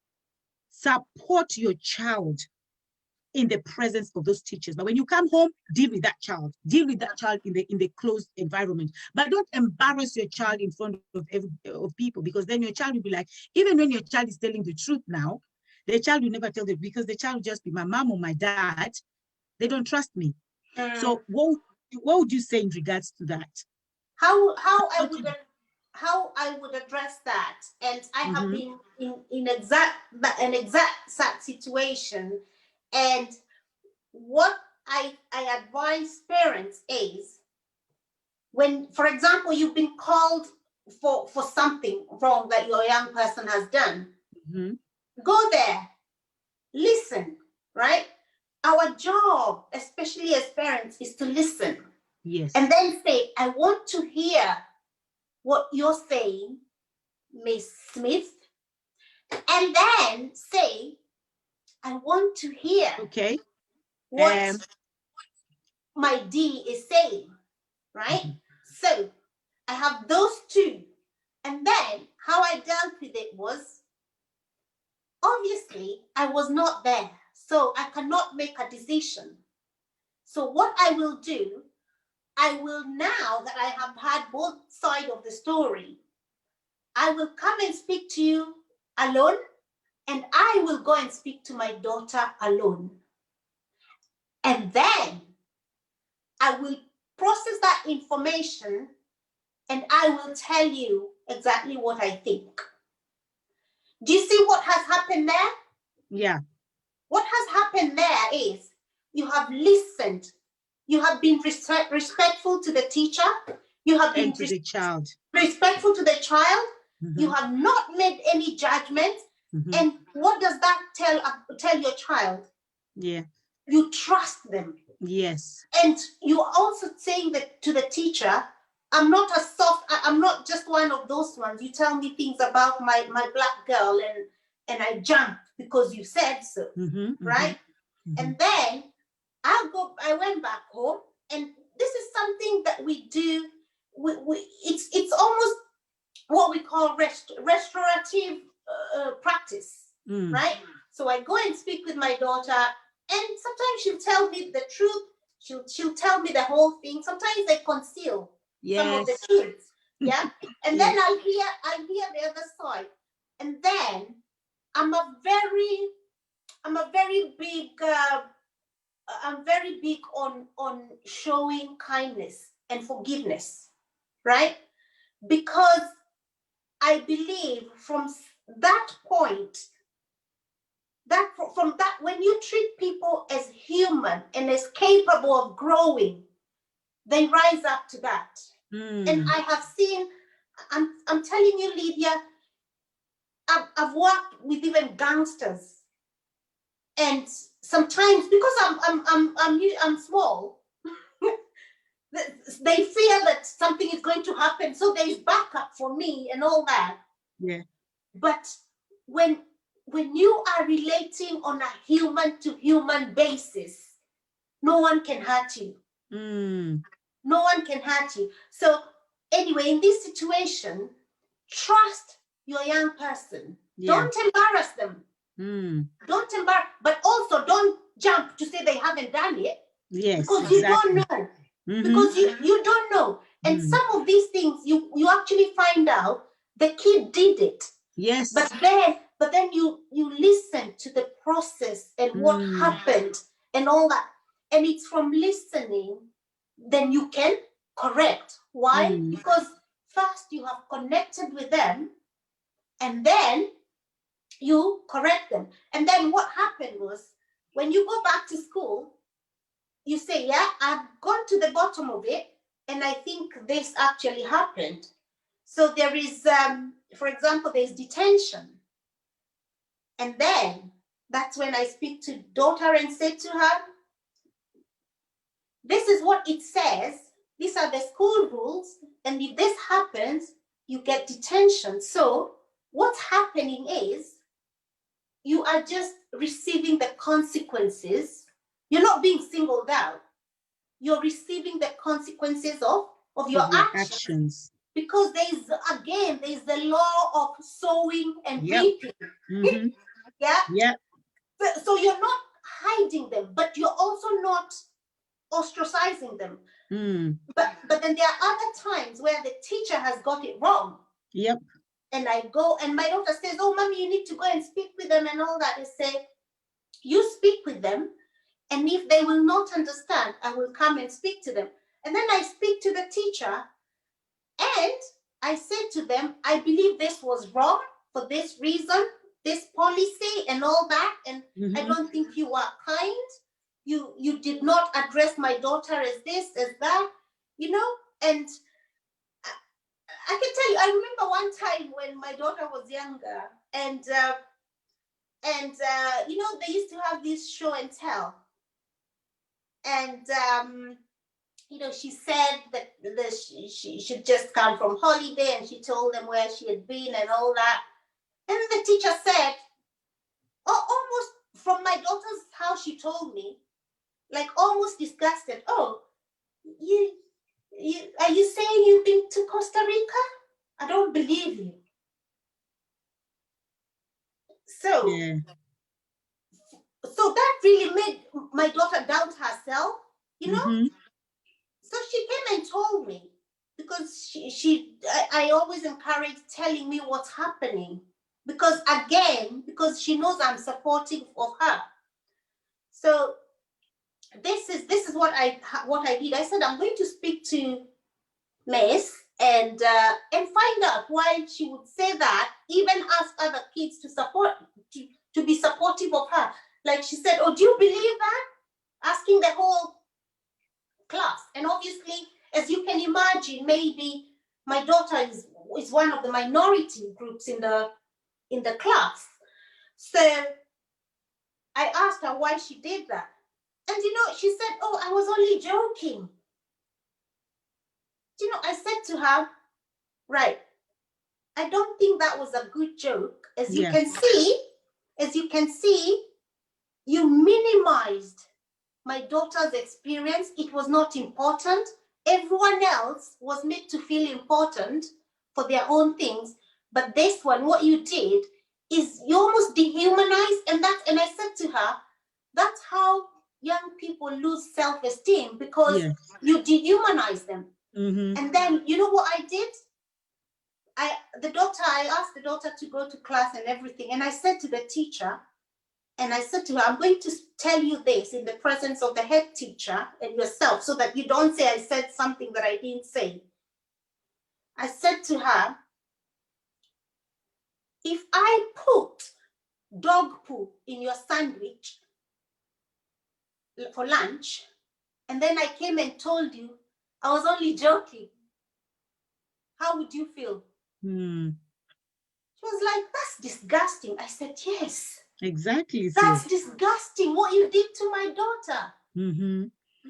support your child in the presence of those teachers. But when you come home, deal with that child. Deal with that child in the closed environment. But don't embarrass your child in front of people, because then your child will be like, even when your child is telling the truth now, the child will never tell them, because the child will just be my mom or my dad. They don't trust me. So what would you say in regards to that? How I would address that, and I have been in an exact situation, and what I advise parents is, when, for example, you've been called for something wrong that your young person has done, go there, listen, right? Our job, especially as parents, is to listen. Yes. And then say, I want to hear what you're saying, Miss Smith. And then say, I want to hear what my D is saying, right? So I have those two. And then how I dealt with it was, obviously, I was not there, so I cannot make a decision. So what I will do, I will, now that I have had both sides of the story, I will come and speak to you alone, and I will go and speak to my daughter alone. And then I will process that information and I will tell you exactly what I think. Do you see what has happened there? Yeah. What has happened there is you have listened. You have been respectful to the teacher. You have been to the child. Respectful to the child. You have not made any judgment. And what does that tell your child? Yeah. You trust them. Yes. And you're also saying that to the teacher, I'm not a soft, I'm not just one of those ones. You tell me things about my black girl and I jump because you said so, right? And then I went back home, and this is something that we do. It's almost what we call restorative practice, right? So I go and speak with my daughter, and sometimes she'll tell me the truth. She'll tell me the whole thing. Sometimes they conceal some of the kids, yeah. And then I'll hear the other side, and then I'm a very big. I'm very big on showing kindness and forgiveness, right? Because I believe from that point, from that, when you treat people as human and as capable of growing, they rise up to that. And I have seen, I'm telling you, Lydia, I've worked with even gangsters, and sometimes because I'm small, they fear that something is going to happen, so there is backup for me and all that. Yeah. But when you are relating on a human to human basis, no one can hurt you. No one can hurt you. So anyway, in this situation, trust your young person. Don't embarrass them. Don't embarrass, but also don't jump to say they haven't done it. Yes, because you don't know. Because you don't know. And some of these things you actually find out the kid did it. Yes. But then you listen to the process and what happened and all that. And it's from listening, then you can correct. Why? Because first you have connected with them, and then you correct them. And then what happened was, when you go back to school, you say, yeah, I've gone to the bottom of it, and I think this actually happened. So there is, for example, there's detention. And then that's when I speak to daughter and say to her, this is what it says. These are the school rules. And if this happens, you get detention. So what's happening is you are just receiving the consequences. You're not being singled out. You're receiving the consequences of your actions. Because there's the law of sowing and reaping. Yeah. So you're not hiding them, but you're also not ostracizing them. But then there are other times where the teacher has got it wrong. Yep. And I go, and my daughter says, oh, mommy, you need to go and speak with them and all that. I say, you speak with them, and if they will not understand, I will come and speak to them. And then I speak to the teacher, and I say to them, I believe this was wrong for this reason, this policy and all that, and I don't think you are kind. You did not address my daughter as this, as that, and I can tell you, I remember one time when my daughter was younger, and they used to have this show and tell. And, she said that she should just come from holiday, and she told them where she had been and all that. And the teacher said, almost from my daughter's how she told me, like almost disgusted, oh, you are you saying you've been to Costa Rica? I don't believe you. So that really made my daughter doubt herself, So she came and told me, because I always encourage telling me what's happening, because she knows I'm supportive of her. So this is what I did. I said, I'm going to speak to Miss and find out why she would say that, even ask other kids to be supportive of her. Like she said, oh, do you believe that? Asking the whole class. And obviously, as you can imagine, maybe my daughter is one of the minority groups in the class. So I asked her why she did that. And she said, oh, I was only joking. you know, I said to her, right, I don't think that was a good joke. As you can see, you minimized my daughter's experience. It was not important. Everyone else was made to feel important for their own things. But this one, what you did is you almost dehumanized, and I said to her, that's how young people lose self-esteem, because you dehumanize them. And then you know what I did? I asked the daughter to go to class and everything. And I said to the teacher, and I said to her, I'm going to tell you this in the presence of the head teacher and yourself, so that you don't say I said something that I didn't say. I said to her, if I put dog poo in your sandwich for lunch, and then I came and told you I was only joking, how would you feel? She was like, that's disgusting. I said, yes. Exactly. That's disgusting what you did to my daughter.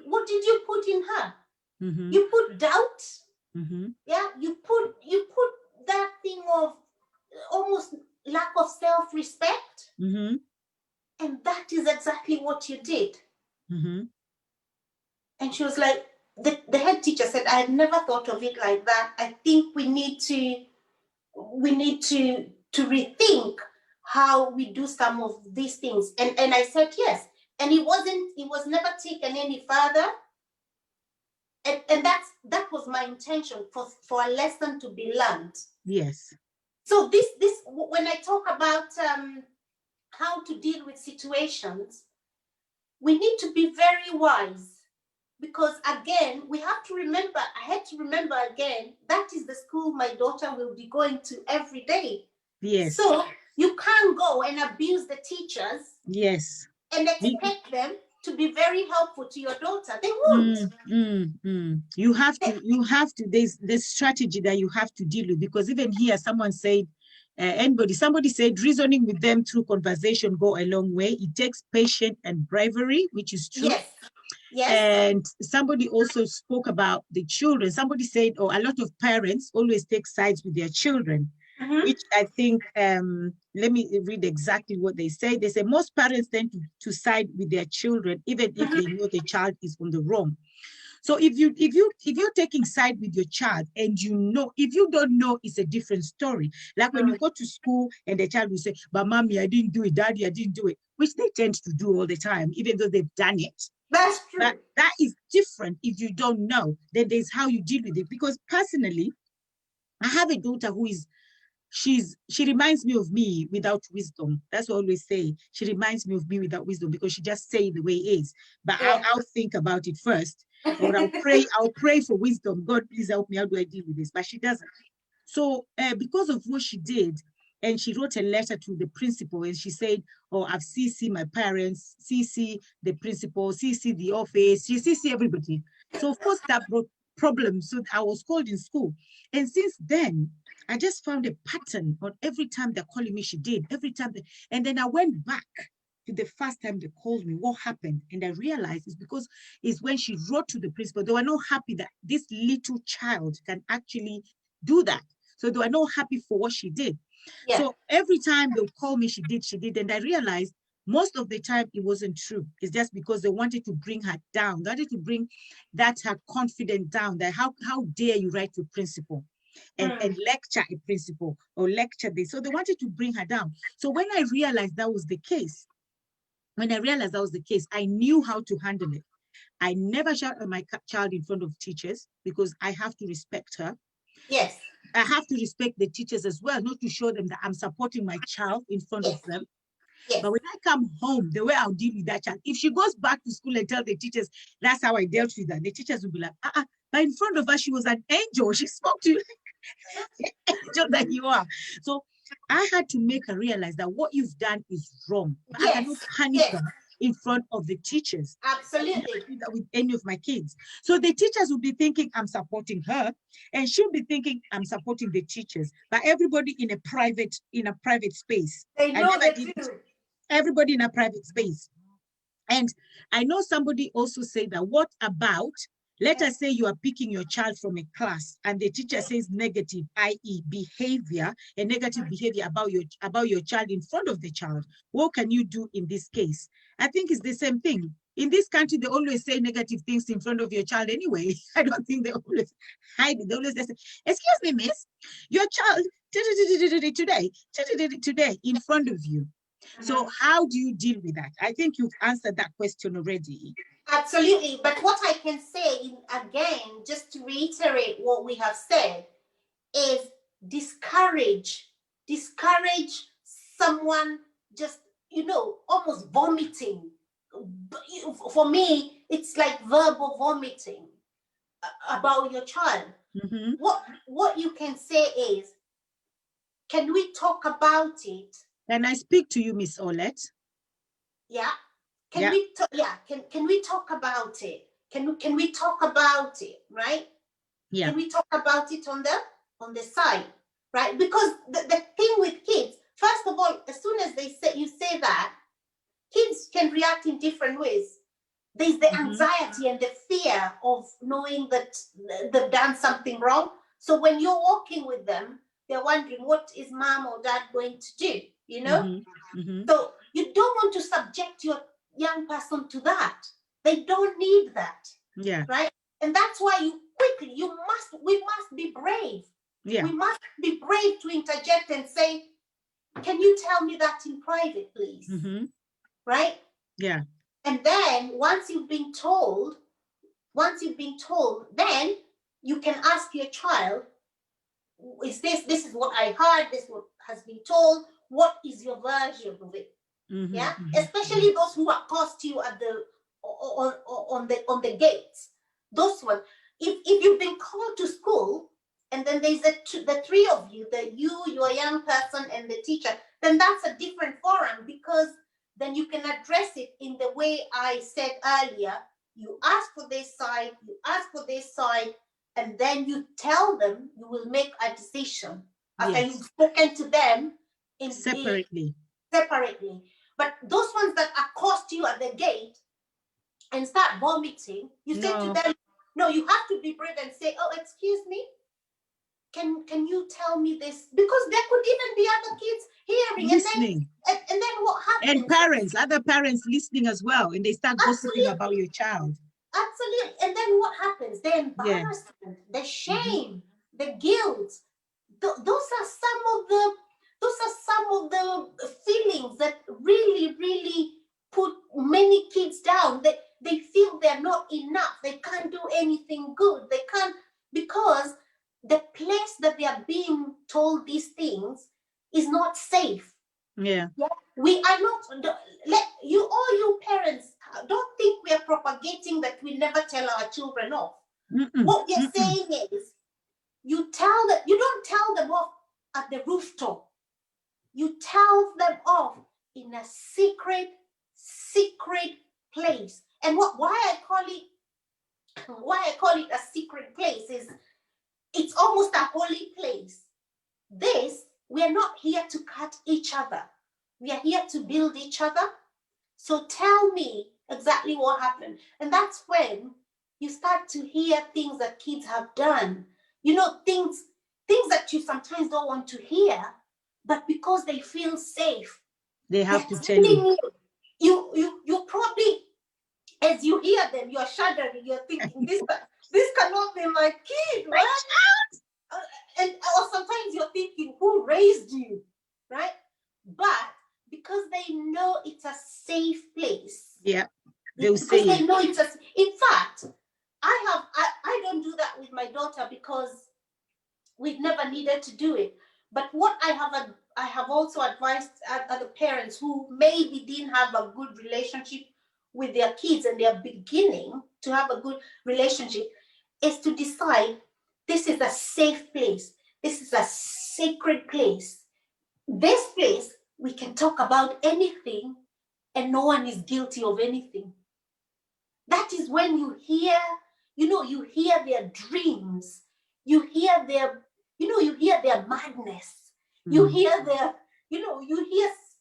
What did you put in her? You put doubt. Yeah, you put that thing of almost lack of self-respect. And that is exactly what you did. And she was like, the head teacher said, I had never thought of it like that. I think we need to rethink how we do some of these things. And I said yes. And it was never taken any further. And that was my intention, for a lesson to be learned. Yes. So this when I talk about how to deal with situations, we need to be very wise. Because again, we have to remember, I had to remember again, that is the school my daughter will be going to every day. Yes. So you can't go and abuse the teachers. Yes. And expect them to be very helpful to your daughter. They won't. You have to, there's strategy that you have to deal with, because even here, someone said, somebody said, reasoning with them through conversation go a long way. It takes patience and bravery, which is true. Yes. Yes. And somebody also spoke about the children. Somebody said, a lot of parents always take sides with their children, which I think, let me read exactly what they say. They say most parents tend to side with their children, even if they know the child is on the wrong. So if you're taking side with your child, and if you don't know, it's a different story. Like when you go to school and the child will say, but mommy, I didn't do it, daddy, I didn't do it, which they tend to do all the time, even though they've done it. That's true. But that is different. If you don't know, then there's how you deal with it. Because personally, I have a daughter who is, she reminds me of me without wisdom. That's what I always say. She reminds me of me without wisdom, because she just say the way it is. But I'll think about it first, or I'll pray for wisdom. God, please help me. How do I deal with this? But she doesn't. So because of what she did, and she wrote a letter to the principal, and she said, I've CC my parents, CC the principal, CC the office, CC everybody. So of course that brought problems. So I was called in school. And since then, I just found a pattern on every time they're calling me, she did, every time. And then I went back to the first time they called me, what happened? And I realized it's when she wrote to the principal, they were not happy that this little child can actually do that. So they were not happy for what she did. Yeah. So every time they'll call me, she did. And I realized most of the time it wasn't true. It's just because they wanted to bring her down. They wanted to bring her confidence down, that how dare you write to principal and lecture a principal or lecture this. So they wanted to bring her down. So when I realized that was the case, I knew how to handle it. I never shout at my child in front of teachers, because I have to respect her. Yes. I have to respect the teachers as well, not to show them that I'm supporting my child in front of them. Yes. But when I come home, the way I'll deal with that child, if she goes back to school and tell the teachers, that's how I dealt with her, the teachers will be like, but in front of her, she was an angel. She spoke to you like angel that you are. So I had to make her realize that what you've done is wrong. But yes. I cannot punish her in front of the teachers. Absolutely. I never do that with any of my kids. So the teachers will be thinking I'm supporting her, and she'll be thinking I'm supporting the teachers. But everybody in a private space. They know the truth. Everybody in a private space. And I know somebody also said that, what about Let us say you are picking your child from a class and the teacher says negative, i.e. behavior, a negative behavior about your child in front of the child. What can you do in this case? I think it's the same thing. In this country, they always say negative things in front of your child anyway. I don't think they always hide it. They always say, excuse me, miss, your child today in front of you. So how do you deal with that? I think you've answered that question already. Absolutely. But what I can say, again, just to reiterate what we have said, is discourage someone just, almost vomiting. For me, it's like verbal vomiting about your child. Mm-hmm. What you can say is, can we talk about it? Can I speak to you, Miss Olette? Yeah. Can we talk about it? Can we talk about it, right? Yeah. Can we talk about it on the side, right? Because the thing with kids, first of all, as soon as you say that, kids can react in different ways. There's the anxiety and the fear of knowing that they've done something wrong. So when you're walking with them, they're wondering, what is mom or dad going to do? So you don't want to subject your young person to that. They don't need that. Yeah. Right? And that's why we must be brave. Yeah. We must be brave to interject and say, can you tell me that in private, please? Right? Yeah. And then once you've been told, then you can ask your child, this is what I heard, this is what has been told, what is your version of it? Yeah, especially those who accost you at the on the gates. Those ones, if you've been called to school and then there's the three of you, your young person and the teacher, then that's a different forum, because then you can address it in the way I said earlier. You ask for this side, and then you tell them you will make a decision after you've spoken to them separately. But those ones that accost you at the gate and start vomiting, you say to them, no, you have to be brave and say, oh, excuse me, can you tell me this? Because there could even be other kids hearing, listening. And then what happens? And other parents listening as well, and they start gossiping about your child. Absolutely. And then what happens? The embarrassment, the shame, the guilt. Those are some of the feelings that really, really put many kids down. They feel they're not enough. They can't do anything good. They can't, because the place that they are being told these things is not safe. Yeah. We are not, you parents, don't think we are propagating that we never tell our children off. What we're saying is, you don't tell them off at the rooftop. You tell them off in a secret place. And why I call it a secret place is, it's almost a holy place. We are not here to cut each other. We are here to build each other. So tell me exactly what happened. And that's when you start to hear things that kids have done. Things that you sometimes don't want to hear, but because they feel safe, they have to tell you. You probably, as you hear them, you're shuddering. You're thinking, this cannot be my kid, right? Or sometimes you're thinking, who raised you, right? But because they know it's a safe place. Yeah, they'll say they know it's in fact, I don't do that with my daughter because we've never needed to do it. But what I have also advised other parents who maybe didn't have a good relationship with their kids and they're beginning to have a good relationship is to decide, this is a safe place. This is a sacred place. This place, we can talk about anything and no one is guilty of anything. That is when you hear their dreams. You hear their madness. You hear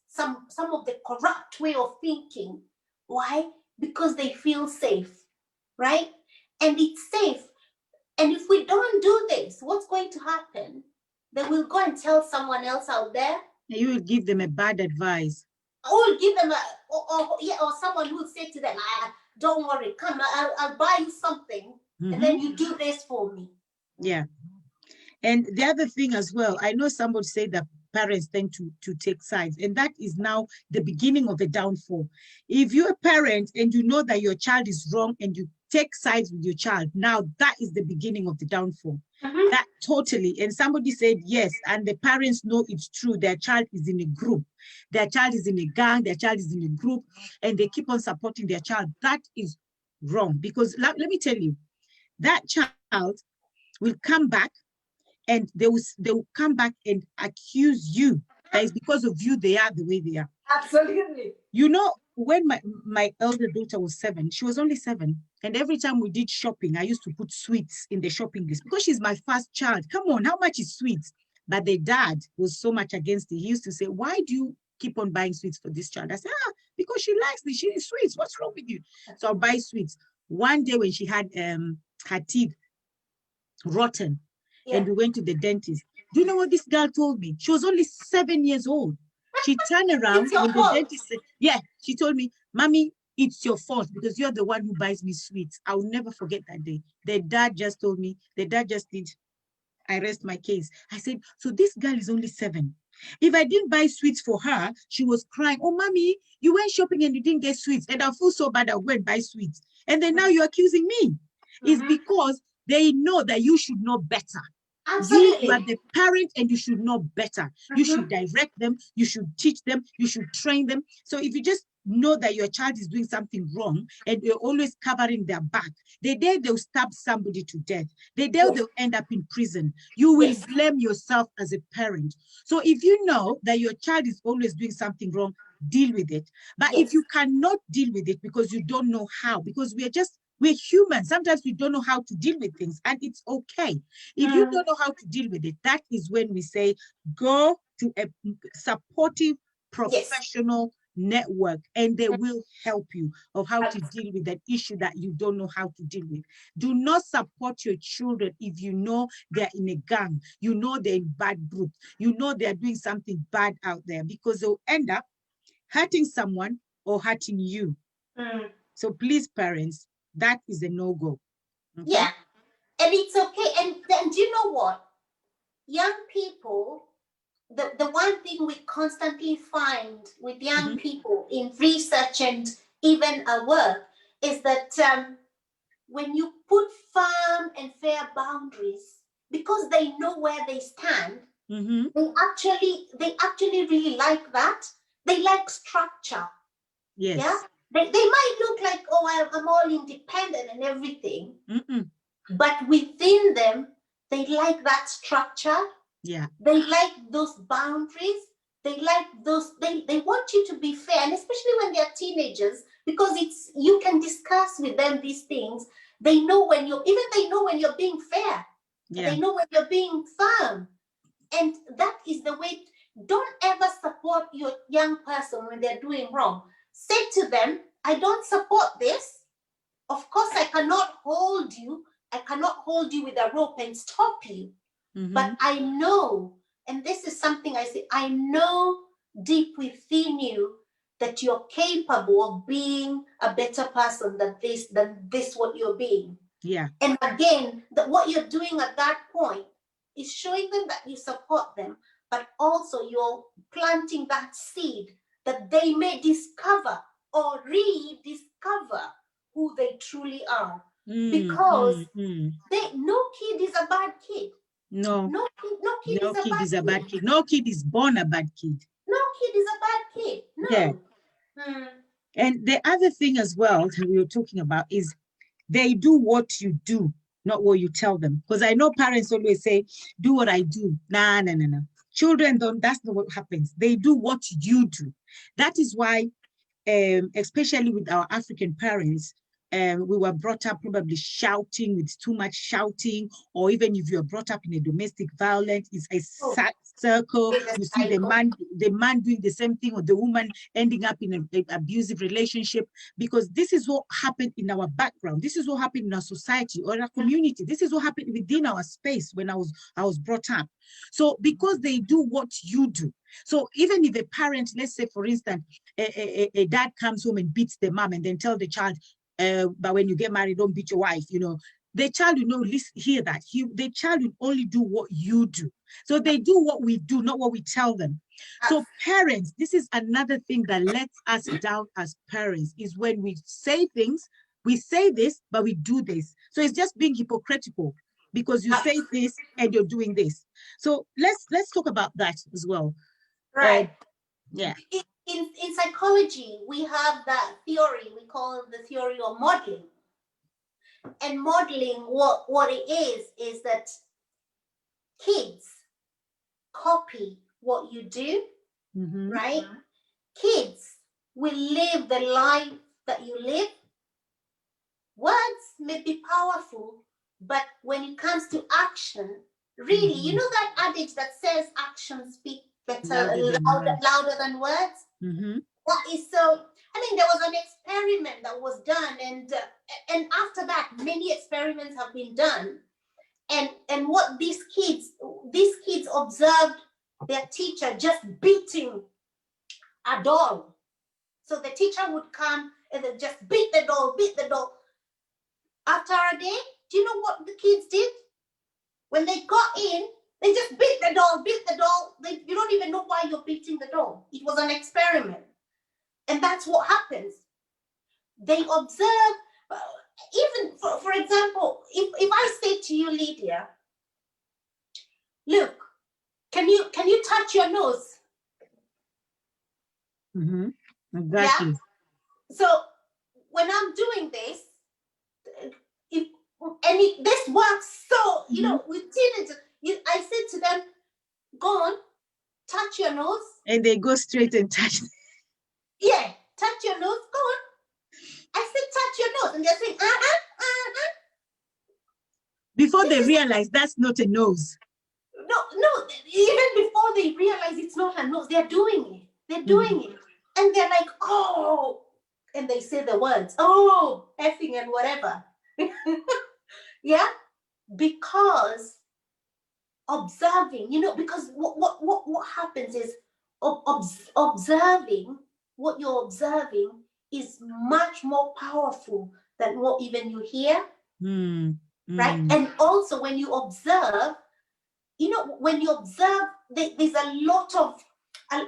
some of the corrupt way of thinking. Why? Because they feel safe, right? and it's safe. And if we don't do this, what's going to happen? They will go and tell someone else out there. You will give them a bad advice. Or give them or someone who will say to them, don't worry, come, I'll buy you something, and then you do this for me. Yeah. And the other thing as well, I know somebody said that parents tend to take sides, and that is now the beginning of the downfall. If you're a parent and you know that your child is wrong and you take sides with your child, now that is the beginning of the downfall. That totally. And somebody said yes, and the parents know it's true. Their child is in a group, their child is in a gang, their child is in a group, and they keep on supporting their child. That is wrong, because let me tell you, that child will come back and they will come back and accuse you that it's because of you they are the way they are. Absolutely. You know, when my elder daughter was 7, she was only 7, and every time we did shopping, I used to put sweets in the shopping list because she's my first child. Come on, how much is sweets? But the dad was so much against it. He used to say, why do you keep on buying sweets for this child? I said, because she likes this, she needs sweets. What's wrong with you? So I'll buy sweets. One day when she had her teeth rotten, and we went to the dentist. Do you know what this girl told me? She was only 7 years old. She turned around when the dentist said, yeah, she told me, Mommy, it's your fault because you're the one who buys me sweets. I will never forget that day. The dad just told me, the dad just did, I rest my case. I said, so this girl is only 7. If I didn't buy sweets for her, she was crying, oh, Mommy, you went shopping and you didn't get sweets. And I feel so bad, I went buy sweets. And then now you're accusing me. It's because they know that you should know better. Absolutely. You are the parent and you should know better. You should direct them. You should teach them. You should train them. So if you just know that your child is doing something wrong and you're always covering their back, the day they'll stab somebody to death, the day they'll end up in prison, you will blame yourself as a parent. So if you know that your child is always doing something wrong, deal with it. But if you cannot deal with it because you don't know how, because we're human. Sometimes we don't know how to deal with things, and it's okay. If you don't know how to deal with it, that is when we say, go to a supportive, professional network, and they will help you of how to deal with that issue that you don't know how to deal with. Do not support your children if you know they're in a gang, you know they're in bad groups, you know they're doing something bad out there, because they'll end up hurting someone or hurting you. So please, parents, that is a no-go. Okay? Yeah, and it's okay. And then do you know what? Young people, the one thing we constantly find with young people in research and even our work is that when you put firm and fair boundaries, because they know where they stand, they actually really like that. They like structure. Yes. Yeah. They might look like, oh, I'm all independent and everything, but within them, they like that structure. Yeah. They like those boundaries. They like those, they want you to be fair, and especially when they're teenagers, because you can discuss with them these things. They know when you're being fair. Yeah. They know when you're being firm. And that is the way. Don't ever support your young person when they're doing wrong. Say to them, I don't support this. Of course, I cannot hold you. I cannot hold you with a rope and stop you. But I know, and this is something I say, I know deep within you that you're capable of being a better person than this what you're being. Yeah. And again, what you're doing at that point is showing them that you support them, but also you're planting that seed that they may discover or rediscover who they truly are. Because no kid is a bad kid. No kid is a bad kid. No kid is born a bad kid. No kid is a bad kid. No. Yeah. And the other thing as well that we were talking about is they do what you do, not what you tell them. Because I know parents always say, do what I do. Nah. Children don't, that's not what happens. They do what you do. That is why, especially with our African parents, we were brought up probably shouting, with too much shouting, or even if you're brought up in a domestic violence, it's a circle. You see the man doing the same thing, or the woman ending up in an abusive relationship, because this is what happened in our background. This is what happened in our society or our community. This is what happened within our space when I was brought up. So because they do what you do. So even if a parent, let's say for instance, a dad comes home and beats the mom and then tell the child, but when you get married, don't beat your wife, the child will not hear that. The child will only do what you do. So they do what we do, not what we tell them. So parents, this is another thing that lets us down as parents, is when we say things, we say this, but we do this. So it's just being hypocritical, because you say this and you're doing this. So let's talk about that as well. Right. Yeah. In psychology, we have that theory, we call it the theory of modeling. And modeling, what it is that kids copy what you do, right? Kids will live the life that you live. Words may be powerful, but when it comes to action, really, you know that adage that says actions speak better, louder than words? That is so. I mean, there was an experiment that was done, and after that, many experiments have been done. And what these kids observed their teacher just beating a doll. So the teacher would come and then just beat the doll. After a day, do you know what the kids did? When they got in, they just beat the doll. You don't even know why you're beating the doll. It was an experiment. And that's what happens. They observe, even for example, if I say to you, Lydia, look, can you touch your nose? Exactly. Yeah? So when I'm doing this, this works. So with teenagers, I said to them, go on, touch your nose. And they go straight and touch. Yeah, touch your nose. Go on. I said, touch your nose. And they're saying, Before they realize that's not a nose. No, even before they realize it's not a nose, they're doing it. And they're like, oh, and they say the words, oh, effing and whatever. Yeah, because observing, because what happens is observing, what you're observing is much more powerful than what even you hear. Right? And also when you observe, when you observe, there's a lot of,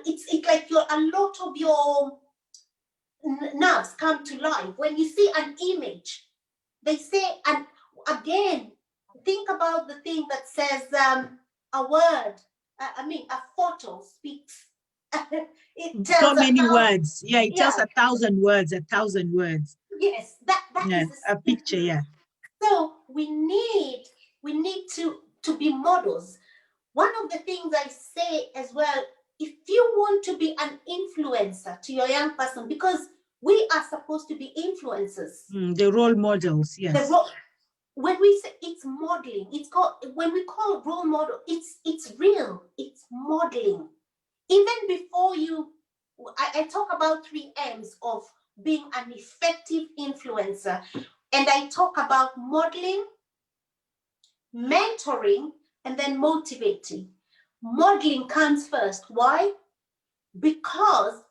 it's like a lot of your nerves come to life. When you see an image, they say, and again, think about the thing that says a word, a photo speaks. It tells so many words. Yeah, it tells 1,000 words, 1,000 words. Yes, that is a picture, yeah. So we need to be models. One of the things I say as well, if you want to be an influencer to your young person, because we are supposed to be influencers. The role models, yes. When we say it's modeling, when we call role model, it's real, it's modeling. Even before I talk about 3 M's of being an effective influencer, and I talk about modeling, mentoring, and then motivating. Modeling comes first. Why? Because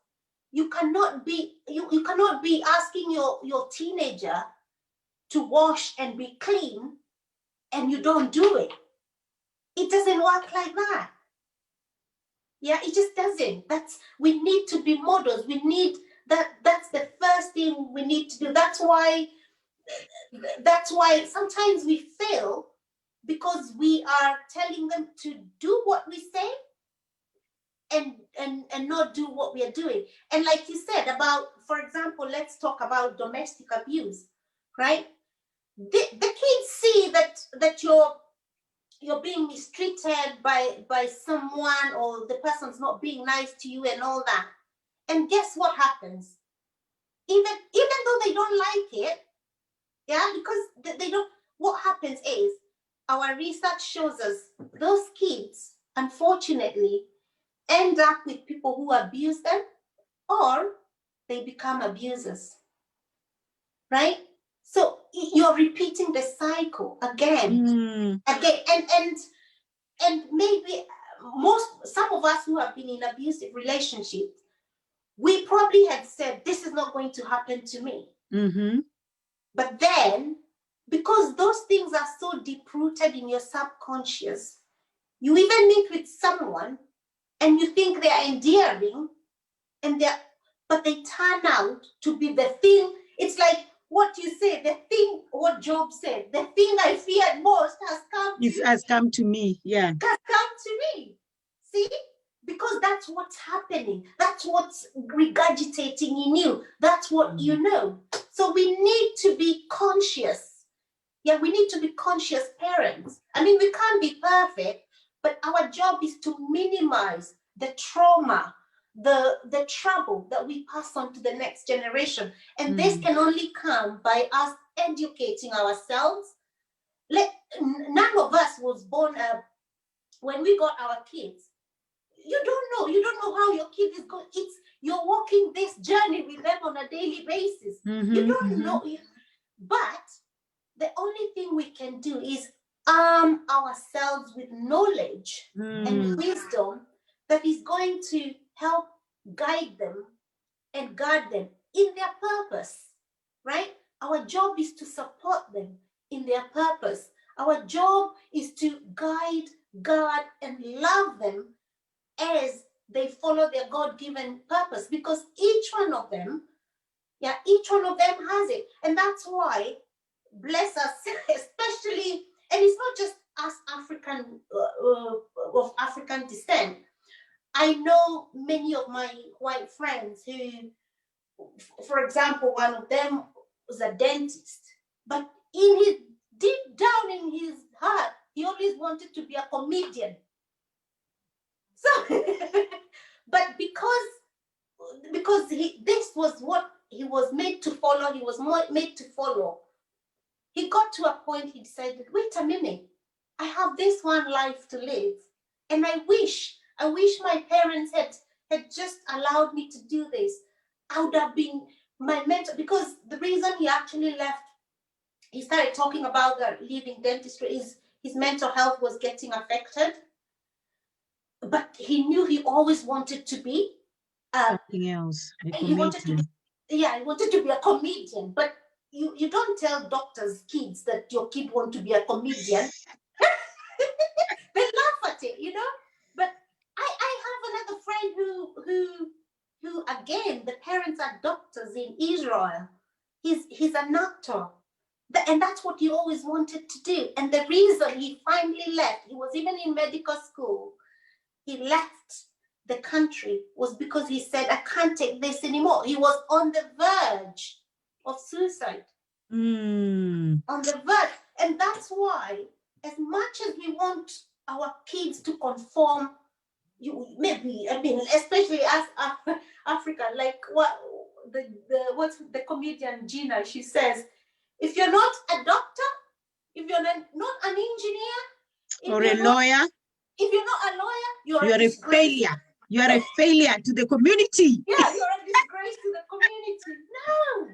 you cannot be asking your teenager to wash and be clean and you don't do it. It doesn't work like that. Yeah, it just doesn't. We need to be models. We need that's the first thing we need to do. That's why sometimes we fail, because we are telling them to do what we say and not do what we are doing. And like you said about, for example, let's talk about domestic abuse, right? The kids see that you're being mistreated by someone, or the person's not being nice to you and all that. And guess what happens? Even though they don't like it, Yeah, because they don't, what happens is, our research shows us those kids, unfortunately, end up with people who abuse them, or they become abusers, right? So you're repeating the cycle again, again, and maybe some of us who have been in abusive relationships, we probably had said, this is not going to happen to me. But then, because those things are so deep-rooted in your subconscious, you even meet with someone and you think they are endearing, but they turn out to be the thing. It's like what you say, the thing, what Job said, the thing I feared most has come to me. Yeah. Has come to me. See? Because that's what's happening. That's what's regurgitating in you. That's what you know. So we need to be conscious. Yeah, we need to be conscious parents. I mean, we can't be perfect, but our job is to minimize the trauma, the trouble that we pass on to the next generation. And this can only come by us educating ourselves. None of us was born when we got our kids. You don't know how your kid is going. You're walking this journey with them on a daily basis. You don't know. But the only thing we can do is arm ourselves with knowledge and wisdom that is going to help guide them and guard them in their purpose, right? Our job is to support them in their purpose. Our job is to guide, guard, and love them as they follow their God-given purpose, because each one of them has it. And that's why, bless us, especially, and it's not just us African, of African descent. I know many of my white friends who, for example, one of them was a dentist, but deep down in his heart, he always wanted to be a comedian. So, but because this was what he was made to follow, he was made to follow. He got to a point, he decided, wait a minute, I have this one life to live. And I wish my parents had just allowed me to do this. I would have been my mentor, because the reason he actually left, he started talking about the leaving dentistry, is his mental health was getting affected. But he knew he always wanted to be something else. He wanted to be a comedian. But you don't tell doctors' kids that your kid want to be a comedian. They laugh at it, But I have another friend who again, the parents are doctors in Israel. He's an actor. And that's what he always wanted to do. And the reason he finally left, he was even in medical school, he left the country, was because he said, I can't take this anymore. He was on the verge of suicide. On the verge. And that's why, as much as we want our kids to conform, especially as Africa, like what's the comedian Gina, she says, if you're not a doctor, if you're not an engineer, or a lawyer, if you're not a lawyer, you're a failure. You are a failure to the community. Yeah, you're a disgrace to the community. No.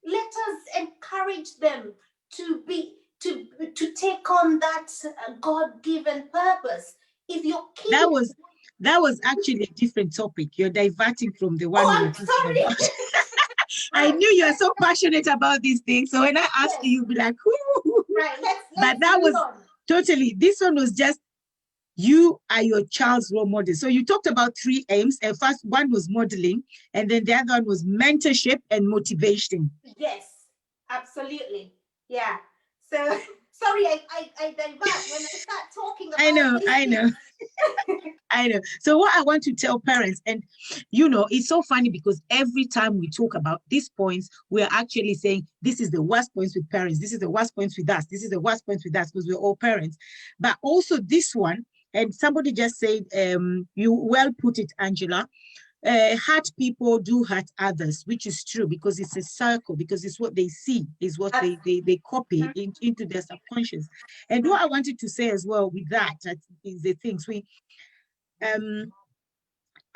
Let us encourage them to take on that God-given purpose. If your kid that was actually a different topic. You're diverting from the one. I'm sorry. About. I knew you are so passionate about these things. So when I asked you, you'd be like, whoo. Right. But that was totally, this one was just, you are your child's role model. So you talked about 3 aims. And first one was modeling, and then the other one was mentorship and motivation. Yes, absolutely. Yeah. So sorry, I divert when I start talking about I know. I know. So what I want to tell parents, and it's so funny because every time we talk about these points, we're actually saying this is the worst points with parents. This is the worst points with us. This is the worst points with us, because we're all parents. But also this one, and somebody just said, you well put it, Angela. hurt people do hurt others, which is true, because it's a circle, because it's what they see, is what they copy into their subconscious. And what I wanted to say as well with that is the things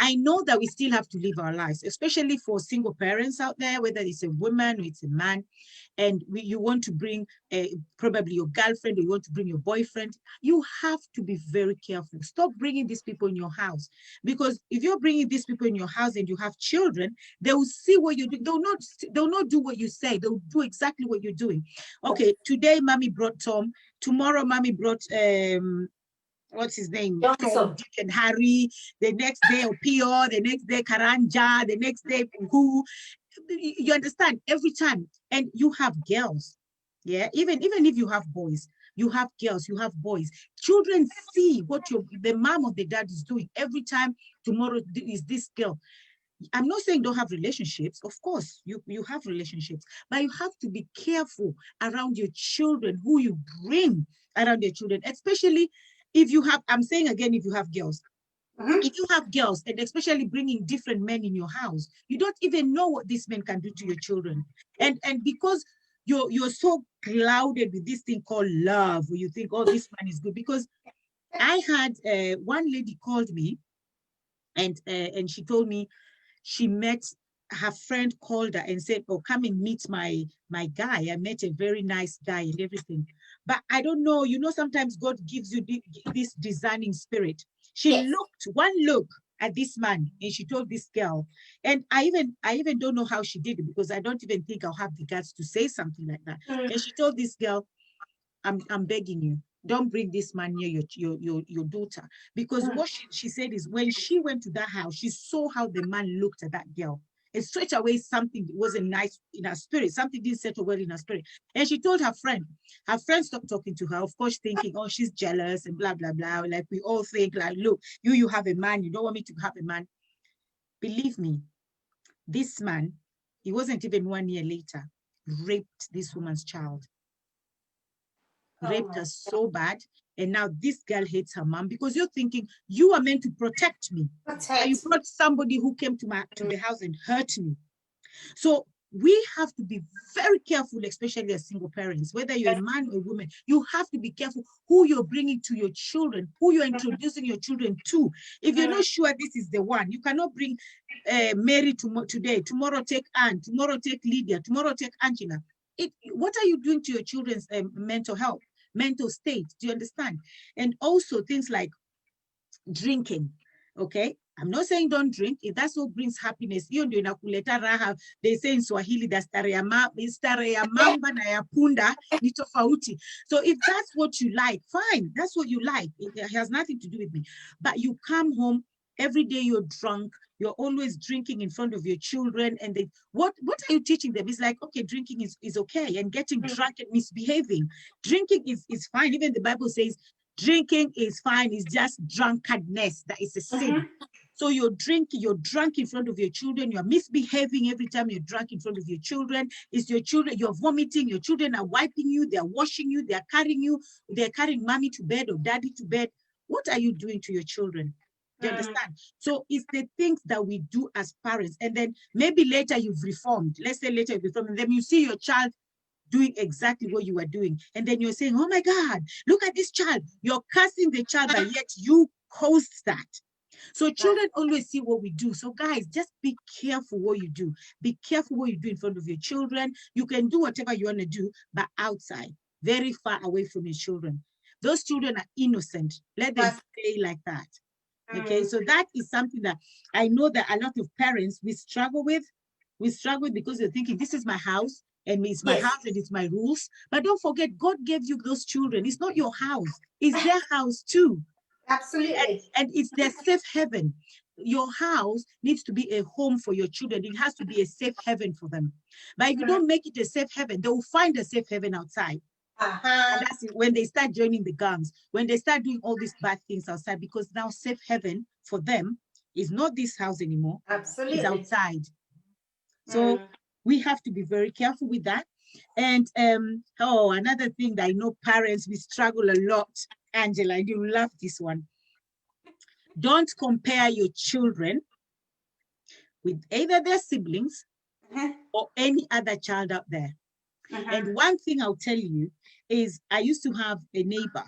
I know that we still have to live our lives, especially for single parents out there, whether it's a woman or it's a man, and you want to bring probably your girlfriend, or you want to bring your boyfriend. You have to be very careful. Stop bringing these people in your house, because if you're bringing these people in your house and you have children, they will see what you do. They'll not do what you say. They'll do exactly what you're doing. Okay, today mommy brought Tom. Tomorrow mommy brought what's his name? Tom, Dick, and Harry. The next day, Opio. The next day, Karanja. The next day, who? You understand? Every time. And you have girls. Yeah. Even if you have boys, you have girls, you have boys. Children see what the mom or the dad is doing every time. Tomorrow is this girl. I'm not saying don't have relationships. Of course, you have relationships, but you have to be careful around your children, who you bring around your children, especially if you have, I'm saying again, if you have girls. If you have girls, and especially bringing different men in your house, you don't even know what these men can do to your children. And because you're so clouded with this thing called love, where you think, oh, this man is good. Because I had one lady called me, and she told me she met, her friend called her and said, oh, come and meet my guy. I met a very nice guy and everything. But I don't know, sometimes God gives you this discerning spirit. She looked, one look at this man, and she told this girl, and I even don't know how she did it, because I don't even think I'll have the guts to say something like that. And she told this girl, I'm begging you, don't bring this man near your daughter. Because what she said is, when she went to that house, she saw how the man looked at that girl. And straight away, something wasn't nice in her spirit. Something didn't settle well in her spirit. And she told her friend. Her friend stopped talking to her, of course, thinking, oh, she's jealous and blah, blah, blah. Like we all think, like, look, you have a man. You don't want me to have a man. Believe me, this man, he wasn't even 1 year later, raped this woman's child. Raped her so bad, and now this girl hates her mom, because you're thinking you are meant to protect me. And you brought somebody who came to the house and hurt me. So we have to be very careful, especially as single parents, whether you're a man or a woman. You have to be careful who you're bringing to your children, who you're introducing your children to. If you're not sure this is the one, you cannot bring Mary today, tomorrow take Anne, tomorrow take Lydia, tomorrow take Angela. What are you doing to your children's mental health, mental state? Do you understand? And also things like drinking, okay? I'm not saying don't drink. If that's what brings happiness, they say in Swahili, that's starehe ya mamba na ya punda ni tofauti. So if that's what you like, fine, that's what you like. It has nothing to do with me. But you come home, every day you're drunk, you're always drinking in front of your children, and what are you teaching them? It's like, okay, drinking is okay, and getting drunk and misbehaving. Drinking is fine. Even the Bible says drinking is fine. It's just drunkenness that is a sin. So you're drunk in front of your children, you're misbehaving every time you're drunk in front of your children. It's your children, you're vomiting, your children are wiping you, they're washing you, they're carrying mommy to bed or daddy to bed. What are you doing to your children? Do you understand? So it's the things that we do as parents. And then maybe later you've reformed. Let's say later you've reformed, and then you see your child doing exactly what you were doing. And then you're saying, oh my God, look at this child. You're cursing the child, but yet you caused that. So children always see what we do. So guys, just be careful what you do. Be careful what you do in front of your children. You can do whatever you want to do, but outside, very far away from your children. Those children are innocent. Let them stay like that. Okay, so that is something that I know that a lot of parents, we struggle with. We struggle because they're thinking, this is my house, and it's my house, and it's my rules. But don't forget, God gave you those children. It's not your house. It's their house too. Absolutely. And it's their safe haven. Your house needs to be a home for your children. It has to be a safe haven for them. But if you don't make it a safe haven, they will find a safe haven outside. And that's when they start joining the gangs, when they start doing all these bad things outside, because now safe haven for them is not this house anymore. Absolutely. It's outside. So we have to be very careful with that. And another thing that I know parents, we struggle a lot. Angela, you love this one. Don't compare your children with either their siblings or any other child out there. And one thing I'll tell you is I used to have a neighbor,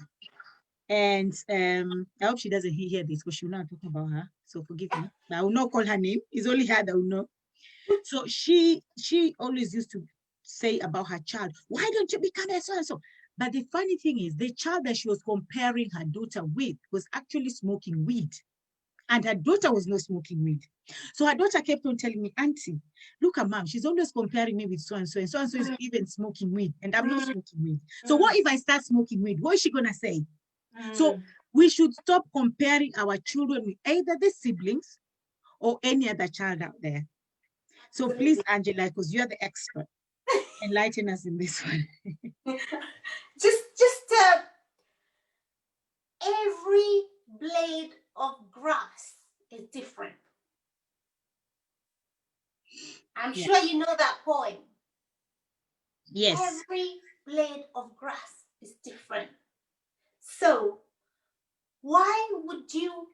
and I hope she doesn't hear this because she will not talk about her. So forgive me. But I will not call her name. It's only her that will know. So she always used to say about her child, why don't you become a so-and-so? But the funny thing is, the child that she was comparing her daughter with was actually smoking weed. And her daughter was not smoking weed. So her daughter kept on telling me, Auntie, look at mom, she's always comparing me with so-and-so, and so-and-so is even smoking weed, and I'm not smoking weed. So what if I start smoking weed? What is she gonna say? So we should stop comparing our children with either the siblings or any other child out there. So please, Angela, because you're the expert, enlighten us in this one. just every blade of grass is different. I'm sure you know that poem. Yes. Every blade of grass is different. So why would you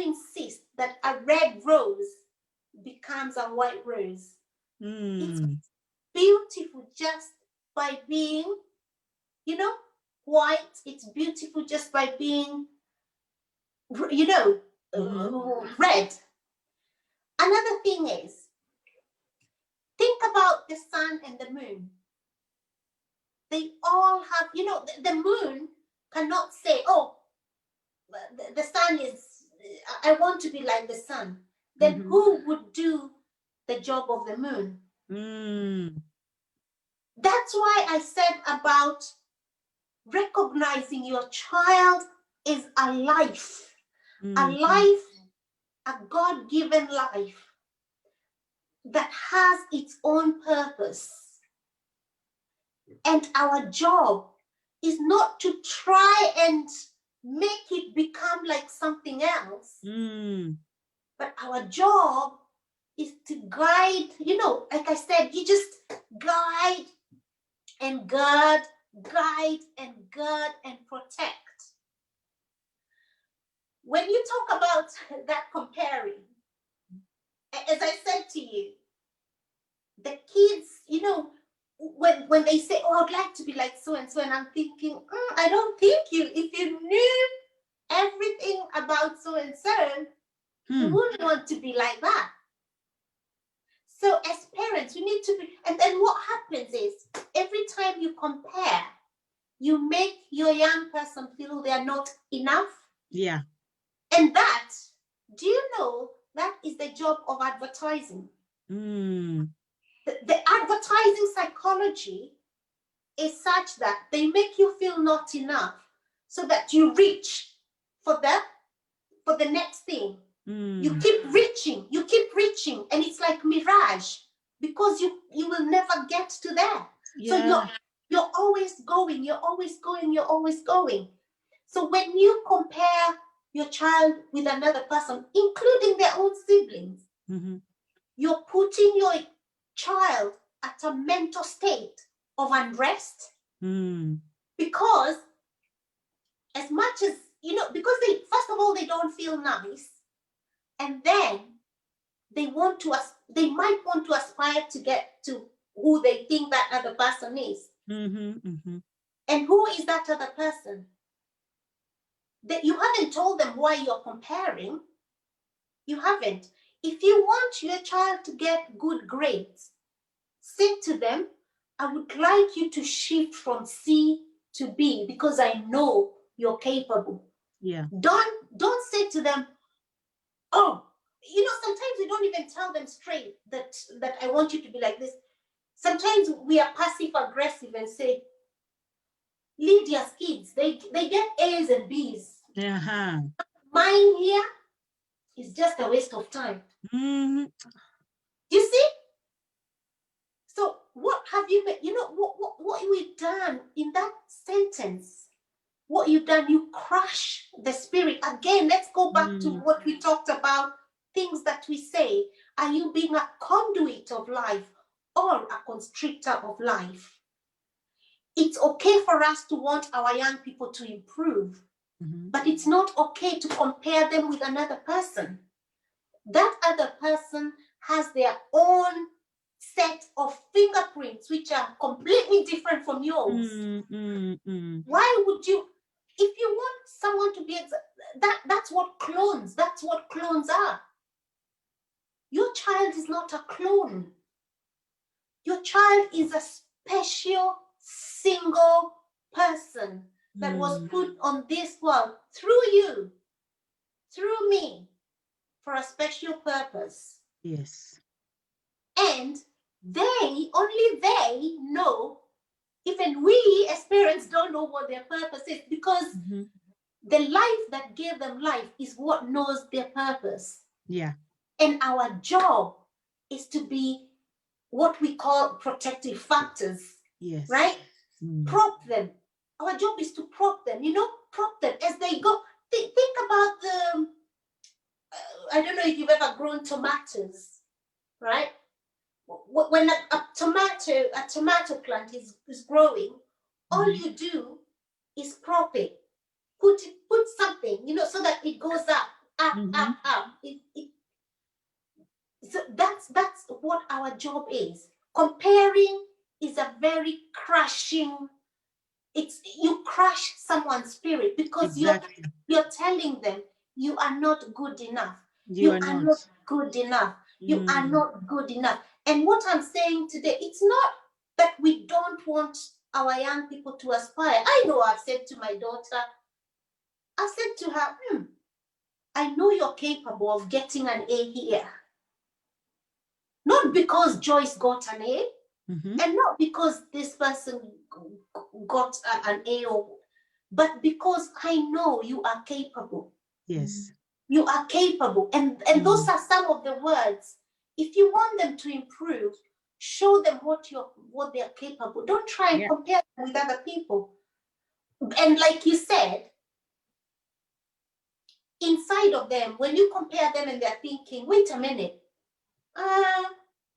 insist that a red rose becomes a white rose? It's beautiful just by being, white. It's beautiful just by being, red. Another thing is, think about the sun and the moon. They all have, the moon cannot say, oh, the sun is, I want to be like the sun. Then who would do the job of the moon? That's why I said about recognizing your child is a life, a God-given life that has its own purpose. And our job is not to try and make it become like something else. But our job is to guide, like I said, you just guide and guard, and protect. When you talk about that comparing, as I said to you, the kids, when they say, oh, I'd like to be like so-and-so, and I'm thinking, I don't think if you knew everything about so-and-so, you wouldn't want to be like that. So as parents, we need to be, and then what happens is, every time you compare, you make your young person feel they are not enough. Yeah. And that, do you know, that is the job of advertising. The advertising psychology is such that they make you feel not enough so that you reach for the next thing. You keep reaching, and it's like mirage, because you will never get to there. So you're always going. So when you compare your child with another person, including their own siblings, you're putting your child at a mental state of unrest, because as much as, because first of all, they don't feel nice, and then they might want to aspire to get to who they think that other person is. And who is that other person? That you haven't told them why you're comparing. You haven't. If you want your child to get good grades, say to them, I would like you to shift from C to B because I know you're capable. Yeah. Don't say to them, oh, sometimes we don't even tell them straight that I want you to be like this. Sometimes we are passive aggressive and say, Lydia's kids, they get A's and B's. Mine here is just a waste of time. You see? So what have you made? What we've done in that sentence, what you've done, you crush the spirit. Again, let's go back to what we talked about, things that we say. Are you being a conduit of life or a constrictor of life? It's okay for us to want our young people to improve, but it's not okay to compare them with another person. That other person has their own set of fingerprints, which are completely different from yours. Why would you, if you want someone to be, that's what clones are. Your child is not a clone. Your child is a special, single person that was put on this world through you, through me, for a special purpose. Yes. And only they know, even we as parents don't know what their purpose is, because the life that gave them life is what knows their purpose. Yeah. And our job is to be what we call protective factors. Yes. Right? Prop them. Our job is to prop them, prop them as they go. Think about the, I don't know if you've ever grown tomatoes, right? When a tomato plant is growing, all you do is prop it. Put something, so that it goes up. So that's what our job is. Comparing is a very crushing. You crush someone's spirit, because you're telling them you are not good enough. You are not good enough. You are not good enough. And what I'm saying today, it's not that we don't want our young people to aspire. I know I've said to my daughter, I said to her, I know you're capable of getting an A here. Not because Joyce got an A, and not because this person got an A, but because I know you are capable. Yes. You are capable. And those are some of the words. If you want them to improve, show them what they're capable. Don't try and compare them with other people. And like you said, inside of them, when you compare them and they're thinking, wait a minute,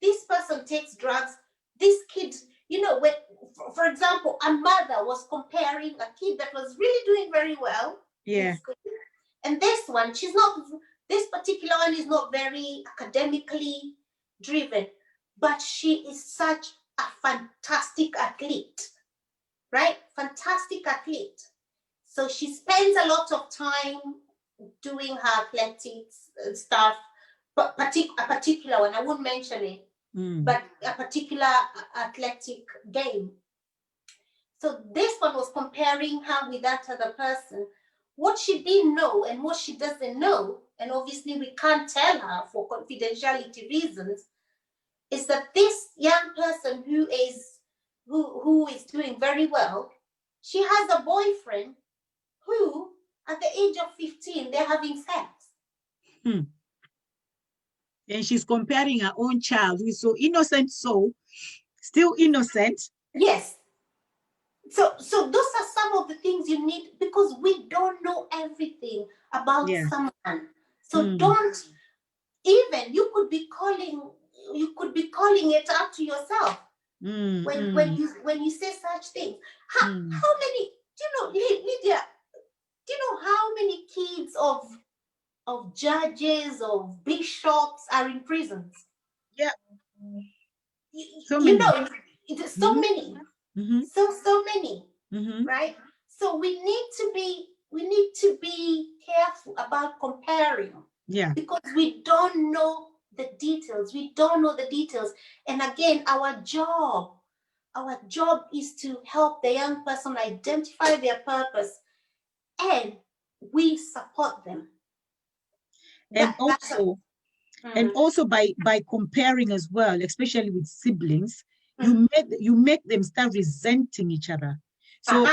this person takes drugs, this kid, when, for example, a mother was comparing a kid that was really doing very well. Yeah. And this one, this particular one is not very academically driven, but she is such a fantastic athlete, right? Fantastic athlete. So she spends a lot of time doing her athletics stuff, but a particular one, I won't mention it, but a particular athletic game. So this one was comparing her with that other person. What she didn't know and what she doesn't know, and obviously we can't tell her for confidentiality reasons, is that this young person who is doing very well, she has a boyfriend who, at the age of 15, they're having sex. And she's comparing her own child, who is so innocent, still innocent. Yes. So those are some of the things you need, because we don't know everything about someone. So don't, even you could be calling it out to yourself when you say such things. How many, Lydia, do you know how many kids of judges, of bishops are in prisons? Yeah. So many. So many. So many. Right? So we need to be careful about comparing. Yeah. Because we don't know the details. And again, our job is to help the young person identify their purpose, and we support them. And also by comparing as well, especially with siblings, you make them start resenting each other. So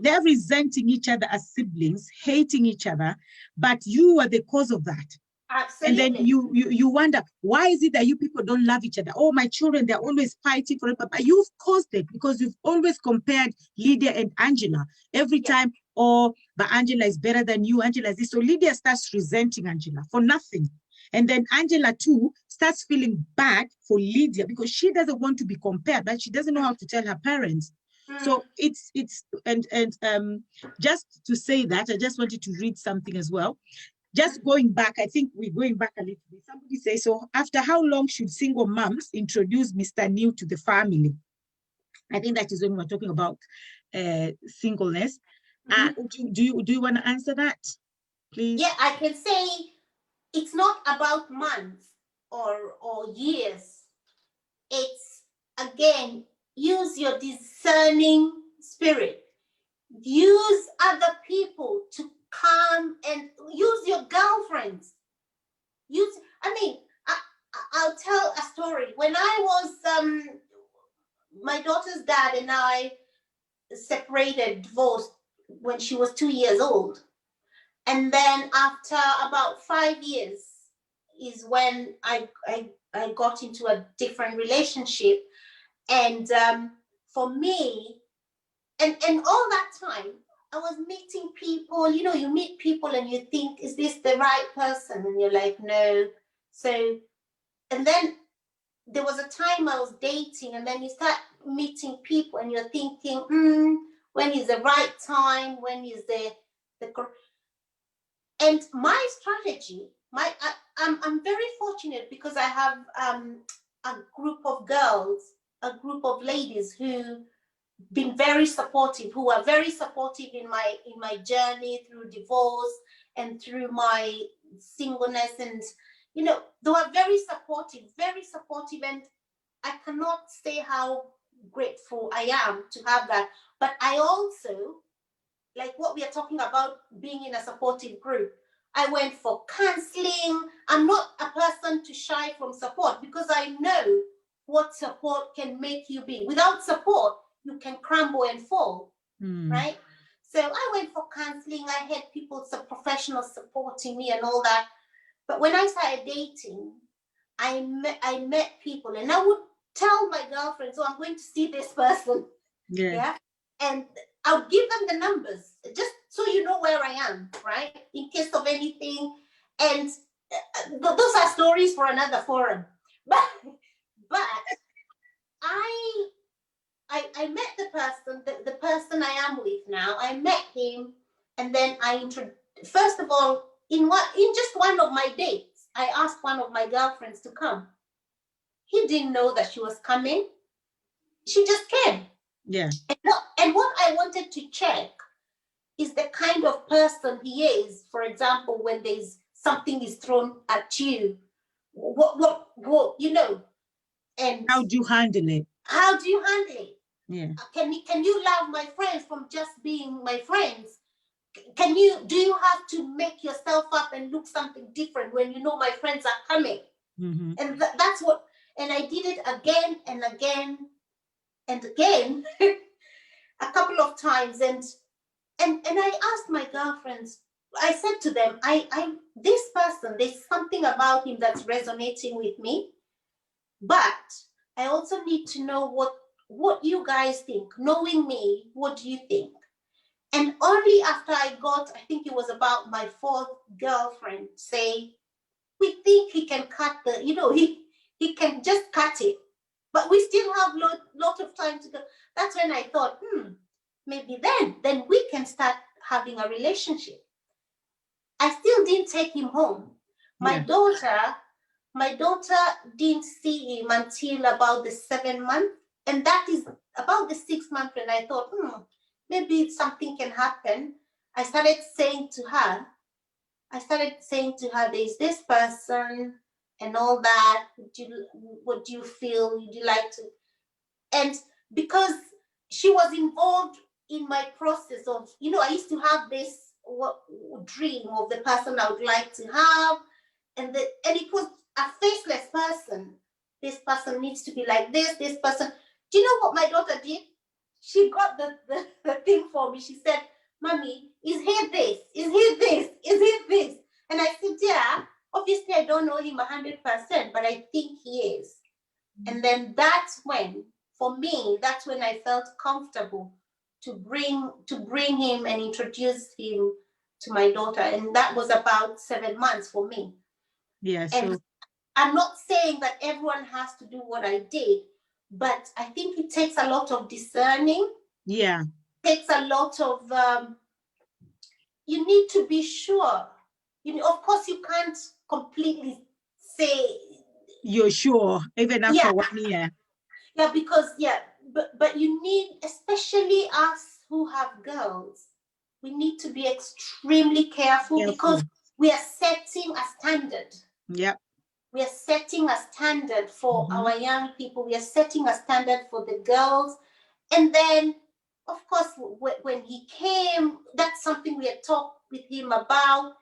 they're resenting each other as siblings, hating each other, but you are the cause of that. Absolutely. And then you wonder, why is it that you people don't love each other? Oh, my children, they're always fighting for it. But you've caused it, because you've always compared Lydia and Angela every time. Oh, but Angela is better than you. Angela is this. So Lydia starts resenting Angela for nothing. And then Angela too starts feeling bad for Lydia, because she doesn't want to be compared, but she doesn't know how to tell her parents. So it's and just to say that, I just wanted to read something as well. Just going back, I think we're going back a little bit. Somebody says, so after how long should single moms introduce Mr. New to the family? I think that is when we're talking about singleness. Do you want to answer that, please? Yeah, I can say it's not about months or years. It's, again, use your discerning spirit. Use other people to come, and use your girlfriends. I'll tell a story. When I was, my daughter's dad and I separated, divorced when she was 2 years old. And then after about 5 years is when I got into a different relationship. And for me, and all that time, I was meeting people. You meet people and you think, is this the right person? And you're like, no. So, and then there was a time I was dating, and then you start meeting people and you're thinking, when is the right time? When is the and my strategy, I'm very fortunate because I have a group of girls, a group of ladies who been very supportive, who are very supportive in my journey through divorce and through my singleness. And they were very supportive, and I cannot say how grateful I am to have that. But I also, like what we are talking about, being in a supportive group, I went for counseling. I'm not a person to shy from support, because I know what support can make you be. Without support, you can crumble and fall, right? So I went for counseling. I had people, some professionals supporting me and all that. But when I started dating, I met people, and I would tell my girlfriends, "Oh, I'm going to see this person." Yeah. And I would give them the numbers, just so you know where I am, right? In case of anything. And those are stories for another forum. But I met the person, the person I am with now. I met him, and then first of all, in just one of my dates, I asked one of my girlfriends to come. He didn't know that she was coming. She just came. Yeah. And what I wanted to check is the kind of person he is. For example, when there's something is thrown at you, what and how do you handle it? How do you handle it? Yeah. Can you love my friends from just being my friends? Do you have to make yourself up and look something different when you know my friends are coming? And that's what, and I did it again and again and again, a couple of times. And I asked my girlfriends, I said to them, this person, there's something about him that's resonating with me, but I also need to know what you guys think. Knowing me, what do you think? And only after I got, I think it was about my fourth girlfriend, say, we think he can cut he can just cut it, but we still have lot of time to go. That's when I thought, maybe then we can start having a relationship. I still didn't take him home. My daughter didn't see him until about the 7th month, and that is about the 6th month when I thought, maybe something can happen. I started saying to her, there's this person and all that. What do you feel? Would you like to? And because she was involved in my process of, I used to have this dream of the person I would like to have, and it was a faceless person. This person needs to be like this person. Do you know what my daughter did? She got the thing for me. She said, "Mommy, is he this? Is he this? Is he this?" And I said, "Yeah, obviously I don't know him 100%, but I think he is." And then that's when, for me, that's when I felt comfortable to bring him and introduce him to my daughter. And that was about 7 months for me. Yeah. And I'm not saying that everyone has to do what I did, but I think it takes a lot of discerning Yeah. Takes a lot of, you need to be sure. Of course, you can't completely say. You're sure, even after Yeah. 1 year. Yeah, because, but you need, especially us who have girls, we need to be extremely careful because we are setting a standard. Yep. We are setting a standard for our young people. We are setting a standard for the girls. And then, of course, when he came, that's something we had talked with him about.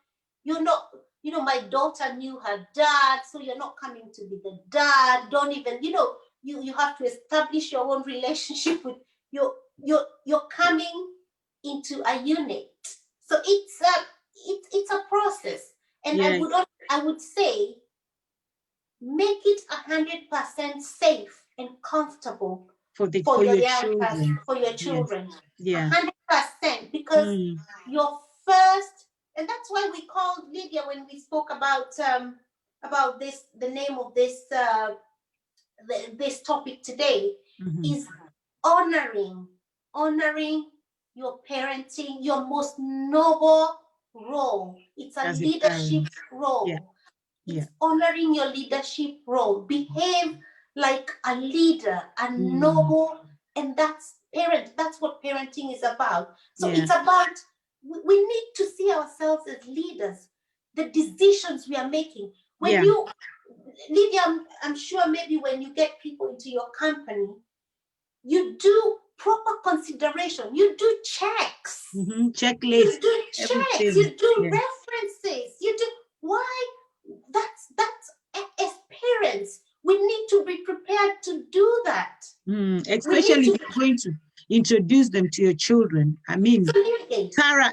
My daughter knew her dad, so you're not coming to be the dad. Don't even, you have to establish your own relationship with you're coming into a unit. So it's a process. And Yes. I would say, make it 100% safe and comfortable for your your young children. person, for your children. Yeah. 100%, because your first, and that's why we called Lydia when we spoke about this, the name of this this topic today is honoring your parenting, your most noble role. It's a leadership role. Yeah. It's honoring your leadership role. Behave like a leader, a noble, and that's what parenting is about. So it's about, we need to see ourselves as leaders. The decisions we are making. When you, Lydia, I'm sure maybe when you get people into your company, you do proper consideration. You do checks. Checklists. You do checks. Everything. You do references. You do. Why? That's as parents, we need to be prepared to do that. Especially if you're going to introduce them to your children. I mean, thorough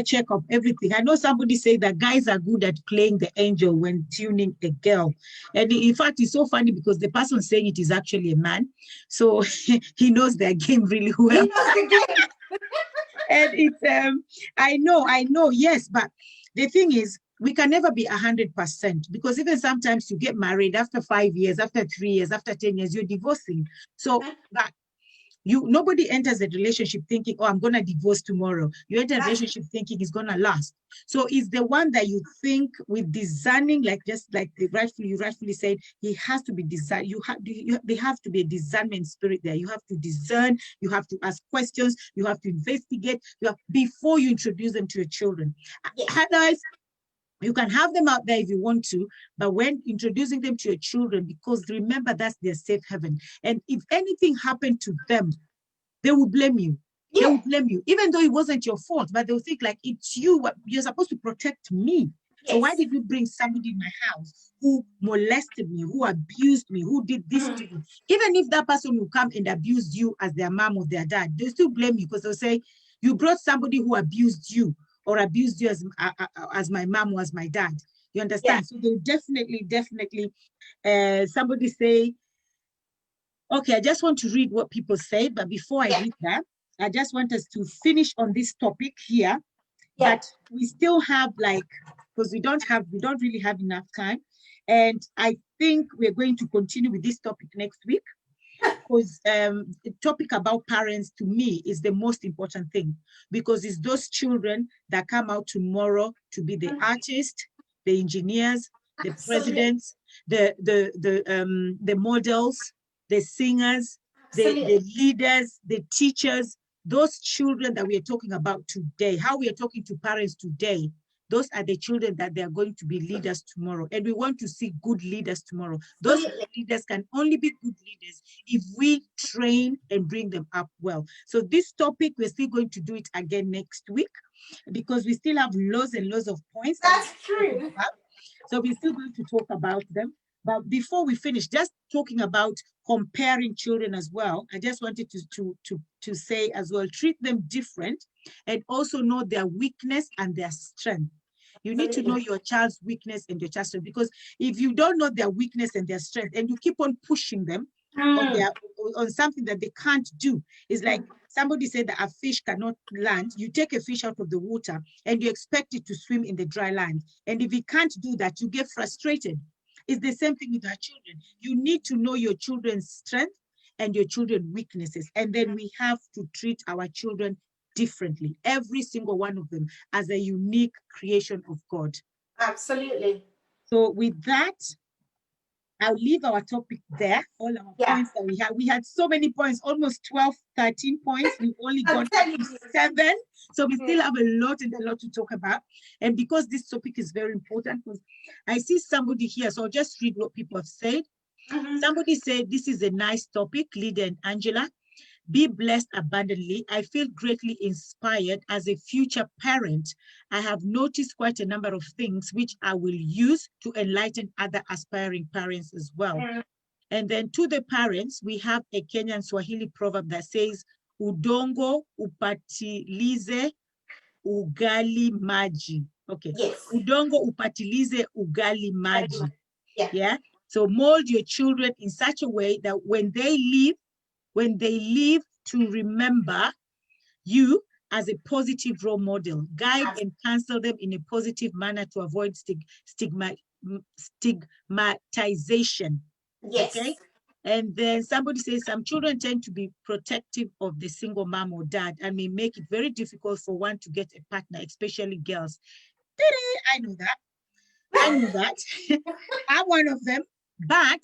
check of everything. I know somebody said that guys are good at playing the angel when tuning a girl. And in fact, it's so funny because the person saying it is actually a man. So he knows their game really well. He knows the game. And it's, I know, yes, but the thing is, we can never be 100% because even sometimes you get married after 5 years, after 3 years, after 10 years, you're divorcing. So that nobody enters a relationship thinking, oh, I'm going to divorce tomorrow. You enter a relationship thinking it's going to last. So it's the one that you think with discerning, just like you rightfully said, he has to be discerned. They have to be a discernment spirit there. You have to discern, you have to ask questions, you have to investigate before you introduce them to your children. Otherwise, you can have them out there if you want to, but when introducing them to your children, because remember, that's their safe haven. And if anything happened to them, they will blame you. They will blame you, even though it wasn't your fault, but they'll think like, it's you, you're supposed to protect me. So why did you bring somebody in my house who molested me, who abused me, who did this to me? Even if that person will come and abuse you as their mom or their dad, they'll still blame you because they'll say, you brought somebody who abused you or abused you as my mom or as my dad. You understand? So they'll definitely, somebody say, okay, I just want to read what people say, but before I read that, I just want us to finish on this topic here. But we still have because we don't really have enough time. And I think we're going to continue with this topic next week because the topic about parents to me is the most important thing because it's those children that come out tomorrow to be the artists, the engineers, the presidents, the models, the singers, the leaders, the teachers, those children that we are talking about today, how we are talking to parents today, those are the children that they are going to be leaders tomorrow. And we want to see good leaders tomorrow. Those leaders can only be good leaders if we train and bring them up well. So this topic, we're still going to do it again next week because we still have loads and loads of points. That's true. So we're still going to talk about them. But before we finish, just talking about comparing children as well, I just wanted to say as well, treat them different and also know their weakness and their strength. You need to know your child's weakness and your child's strength, because if you don't know their weakness and their strength and you keep on pushing them on something that they can't do, it's like somebody said that a fish cannot land. You take a fish out of the water and you expect it to swim in the dry land. And if it can't do that, you get frustrated. It's the same thing with our children. You need to know your children's strength and your children's weaknesses. And then we have to treat our children differently, every single one of them as a unique creation of God. Absolutely. So with that, I'll leave our topic there, all our points that we had. We had so many points, almost 12, 13 points. We've only got 7. So we still have a lot to talk about. And because this topic is very important, because I see somebody here, so I'll just read what people have said. Somebody said, this is a nice topic, Lydia and Angela. Be blessed abundantly. I feel greatly inspired as a future parent. I have noticed quite a number of things which I will use to enlighten other aspiring parents as well. And then to the parents, we have a Kenyan Swahili proverb that says, udongo upatilize ugali maji. Okay. Yes. Udongo upatilize ugali maji. Yeah. So mold your children in such a way that when they leave to remember you as a positive role model, guide and counsel them in a positive manner to avoid stigmatization. Yes. Okay. And then somebody says some children tend to be protective of the single mom or dad and may make it very difficult for one to get a partner, especially girls. I know that. I'm one of them. But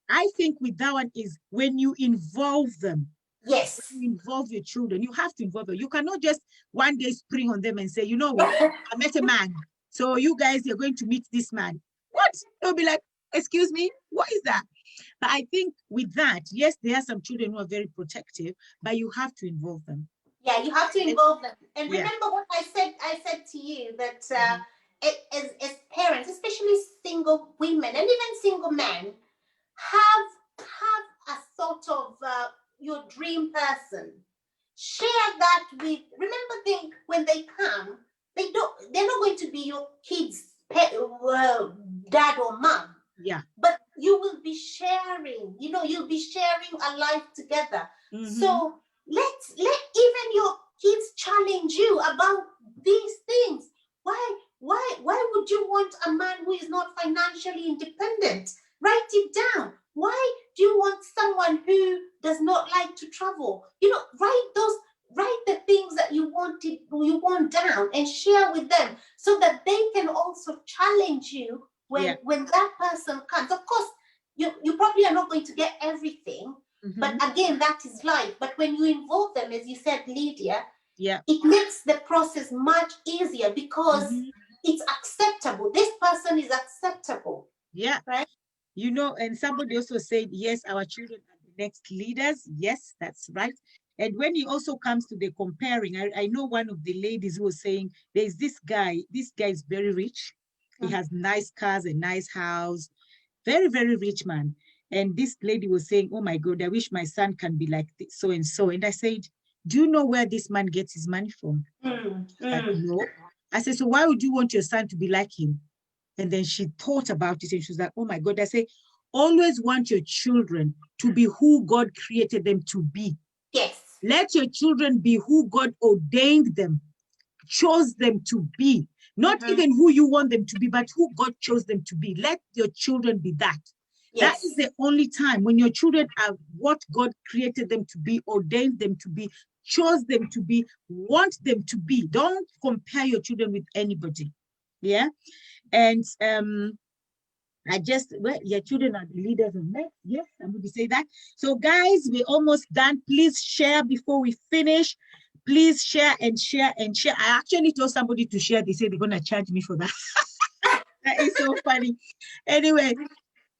I think with that one is when you involve them. Yes. When you involve your children, you have to involve them. You cannot just one day spring on them and say, you know what, I met a man. So you guys are going to meet this man. What? They'll be like, excuse me, what is that? But I think with that, yes, there are some children who are very protective, but you have to involve them. Yeah, you have to involve them. And remember what I said to you that as parents, especially single women and even single men, have a sort of your dream person. Share that with. Remember, when they come, they're not going to be your kids' dad or mom. Yeah. But you will be sharing. You'll be sharing a life together. So let even your kids challenge you about these things. Why would you want a man who is not financially independent? Write it down. Why do you want someone who does not like to travel? Write the things that you want down and share with them so that they can also challenge you when that person comes. Of course, you probably are not going to get everything, but again, that is life. But when you involve them, as you said, Lydia, it makes the process much easier because it's acceptable. This person is acceptable. Yeah. Right? And somebody also said, yes, our children are the next leaders. Yes, that's right. And when it also comes to the comparing, I know one of the ladies who was saying, there's this guy is very rich. He has nice cars, a nice house, very, very rich man. And this lady was saying, oh my God, I wish my son can be like this, so and so. And I said, do you know where this man gets his money from? Like, no. I said, so why would you want your son to be like him? And then she thought about it and she was like, oh my God. I say, always want your children to be who God created them to be. Yes. Let your children be who God ordained them, chose them to be. Not even who you want them to be, but who God chose them to be. Let your children be that. Yes. That is the only time when your children are what God created them to be, ordained them to be, chose them to be, want them to be. Don't compare your children with anybody. Yeah. And your children are the leaders of next. Yes, I'm going to say that. So guys, we're almost done. Please share before we finish. Please share and share and share. I actually told somebody to share. They said they're going to charge me for that. That is so funny. Anyway,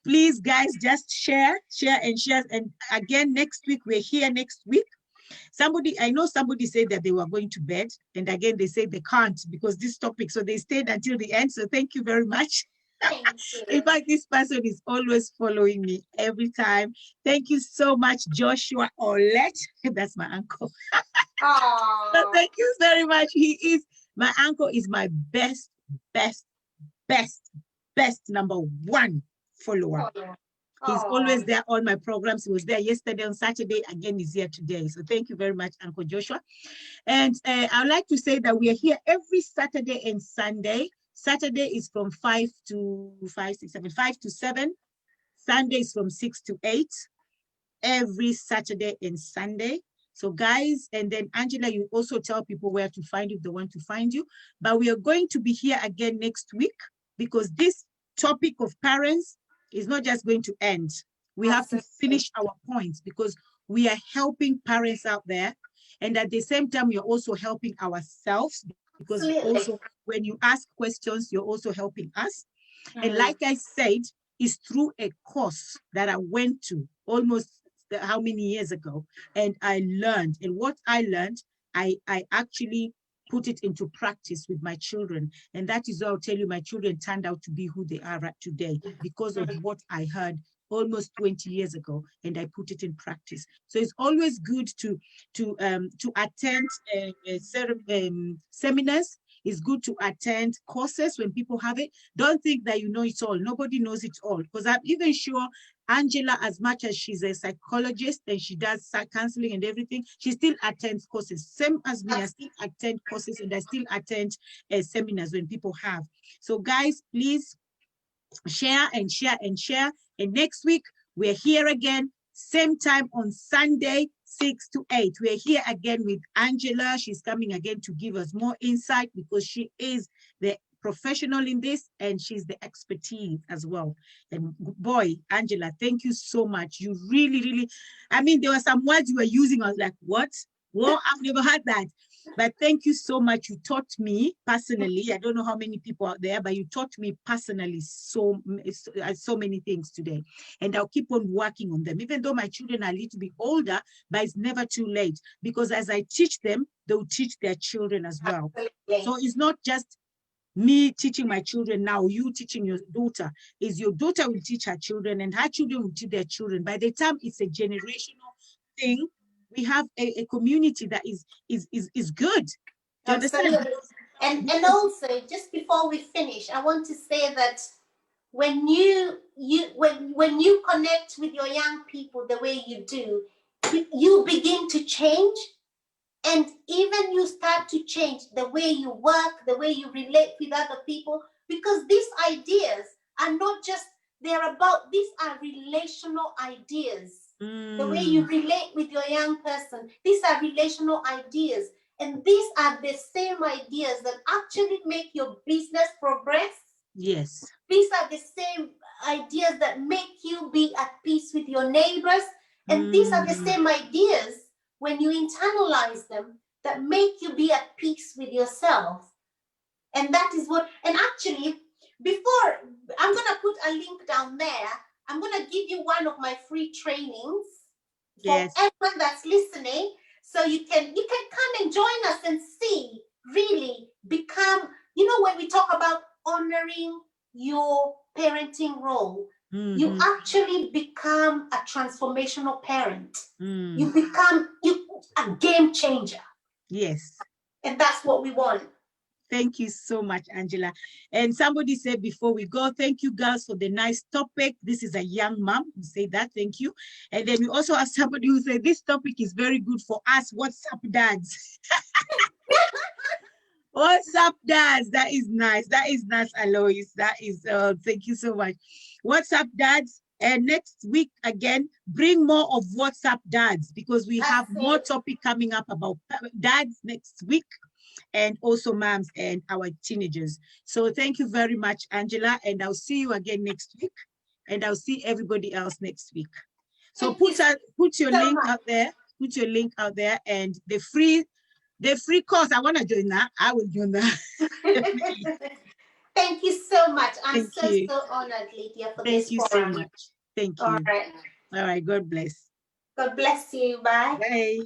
please guys, just share and share. And again, next week, we're here next week. I know somebody said that they were going to bed. And again, they said they can't because this topic. So they stayed until the end. So thank you very much. In fact, this person is always following me every time. Thank you so much, Joshua Olet. That's my uncle. So thank you very much. My uncle is my best number one follower. He's always there on my programs. He was there yesterday on Saturday. Again, he's here today. So thank you very much, Uncle Joshua. And I'd like to say that we are here every Saturday and Sunday. Saturday is from 5 to 7. Sunday is from 6 to 8. every Saturday and Sunday. So guys, and then Angela, you also tell people where to find you if they want to find you. But we are going to be here again next week, because this topic of parents is not just going to end. We have to finish our points, because we are helping parents out there. And at the same time, we are also helping ourselves, because also when you ask questions, you're also helping us. And like I said, it's through a course that I went to almost how many years ago, and I learned, and what I learned, I actually put it into practice with my children. And that is why I'll tell you, my children turned out to be who they are right today, because of what I heard almost 20 years ago, and I put it in practice. So it's always good to attend seminars. It's good to attend courses when people have it. Don't think that you know it all. Nobody knows it all, because I'm even sure Angela, as much as she's a psychologist and she does counseling and everything, she still attends courses. Same as me, I still attend courses, and I still attend seminars when people have. So guys, please share and share and share. And next week, we're here again, same time on Sunday, 6 to 8. We're here again with Angela. She's coming again to give us more insight, because she is the professional in this, and she's the expertise as well. And boy, Angela, thank you so much. You really, really, I mean, there were some words you were using. I was like, what? Well, I've never heard that. But thank you so much. You taught me personally. I don't know how many people out there, but you taught me personally so many things today. And I'll keep on working on them, even though my children are a little bit older, but it's never too late, because as I teach them, they'll teach their children as well. So it's not just me teaching my children now, you teaching your daughter. Is your daughter will teach her children, and her children will teach their children. By the time it's a generational thing, we have a community that is good. Do you understand? And also, just before we finish, I want to say that when you connect with your young people the way you do, you begin to change. And even you start to change the way you work, the way you relate with other people, because these ideas are not just, these are relational ideas. The way you relate with your young person, these are relational ideas. And these are the same ideas that actually make your business progress. Yes. These are the same ideas that make you be at peace with your neighbors. And these are the same ideas, when you internalize them, that make you be at peace with yourself. And that is what, and actually, before, I'm going to put a link down there. I'm going to give you one of my free trainings for everyone that's listening. So you can come and join us and see, really become, when we talk about honoring your parenting role, you actually become a transformational parent. You become a game changer. Yes. And that's what we want. Thank you so much, Angela. And somebody said before we go, thank you girls for the nice topic. This is a young mom who said that, thank you. And then we also have somebody who said this topic is very good for us WhatsApp dads. What's up, dads? That is nice. That is nice, Alois. That is, thank you so much. What's up, dads? And next week, again, bring more of WhatsApp dads, because we have more topic coming up about dads next week, and also moms and our teenagers. So thank you very much, Angela. And I'll see you again next week. And I'll see everybody else next week. So put your link out there. Put your link out there, and the free course. I want to join that. I will join that. Thank you so much. I'm so honored, Lydia, for this. Thank you so much. Thank you. All right. All right. God bless. God bless you. Bye. Bye.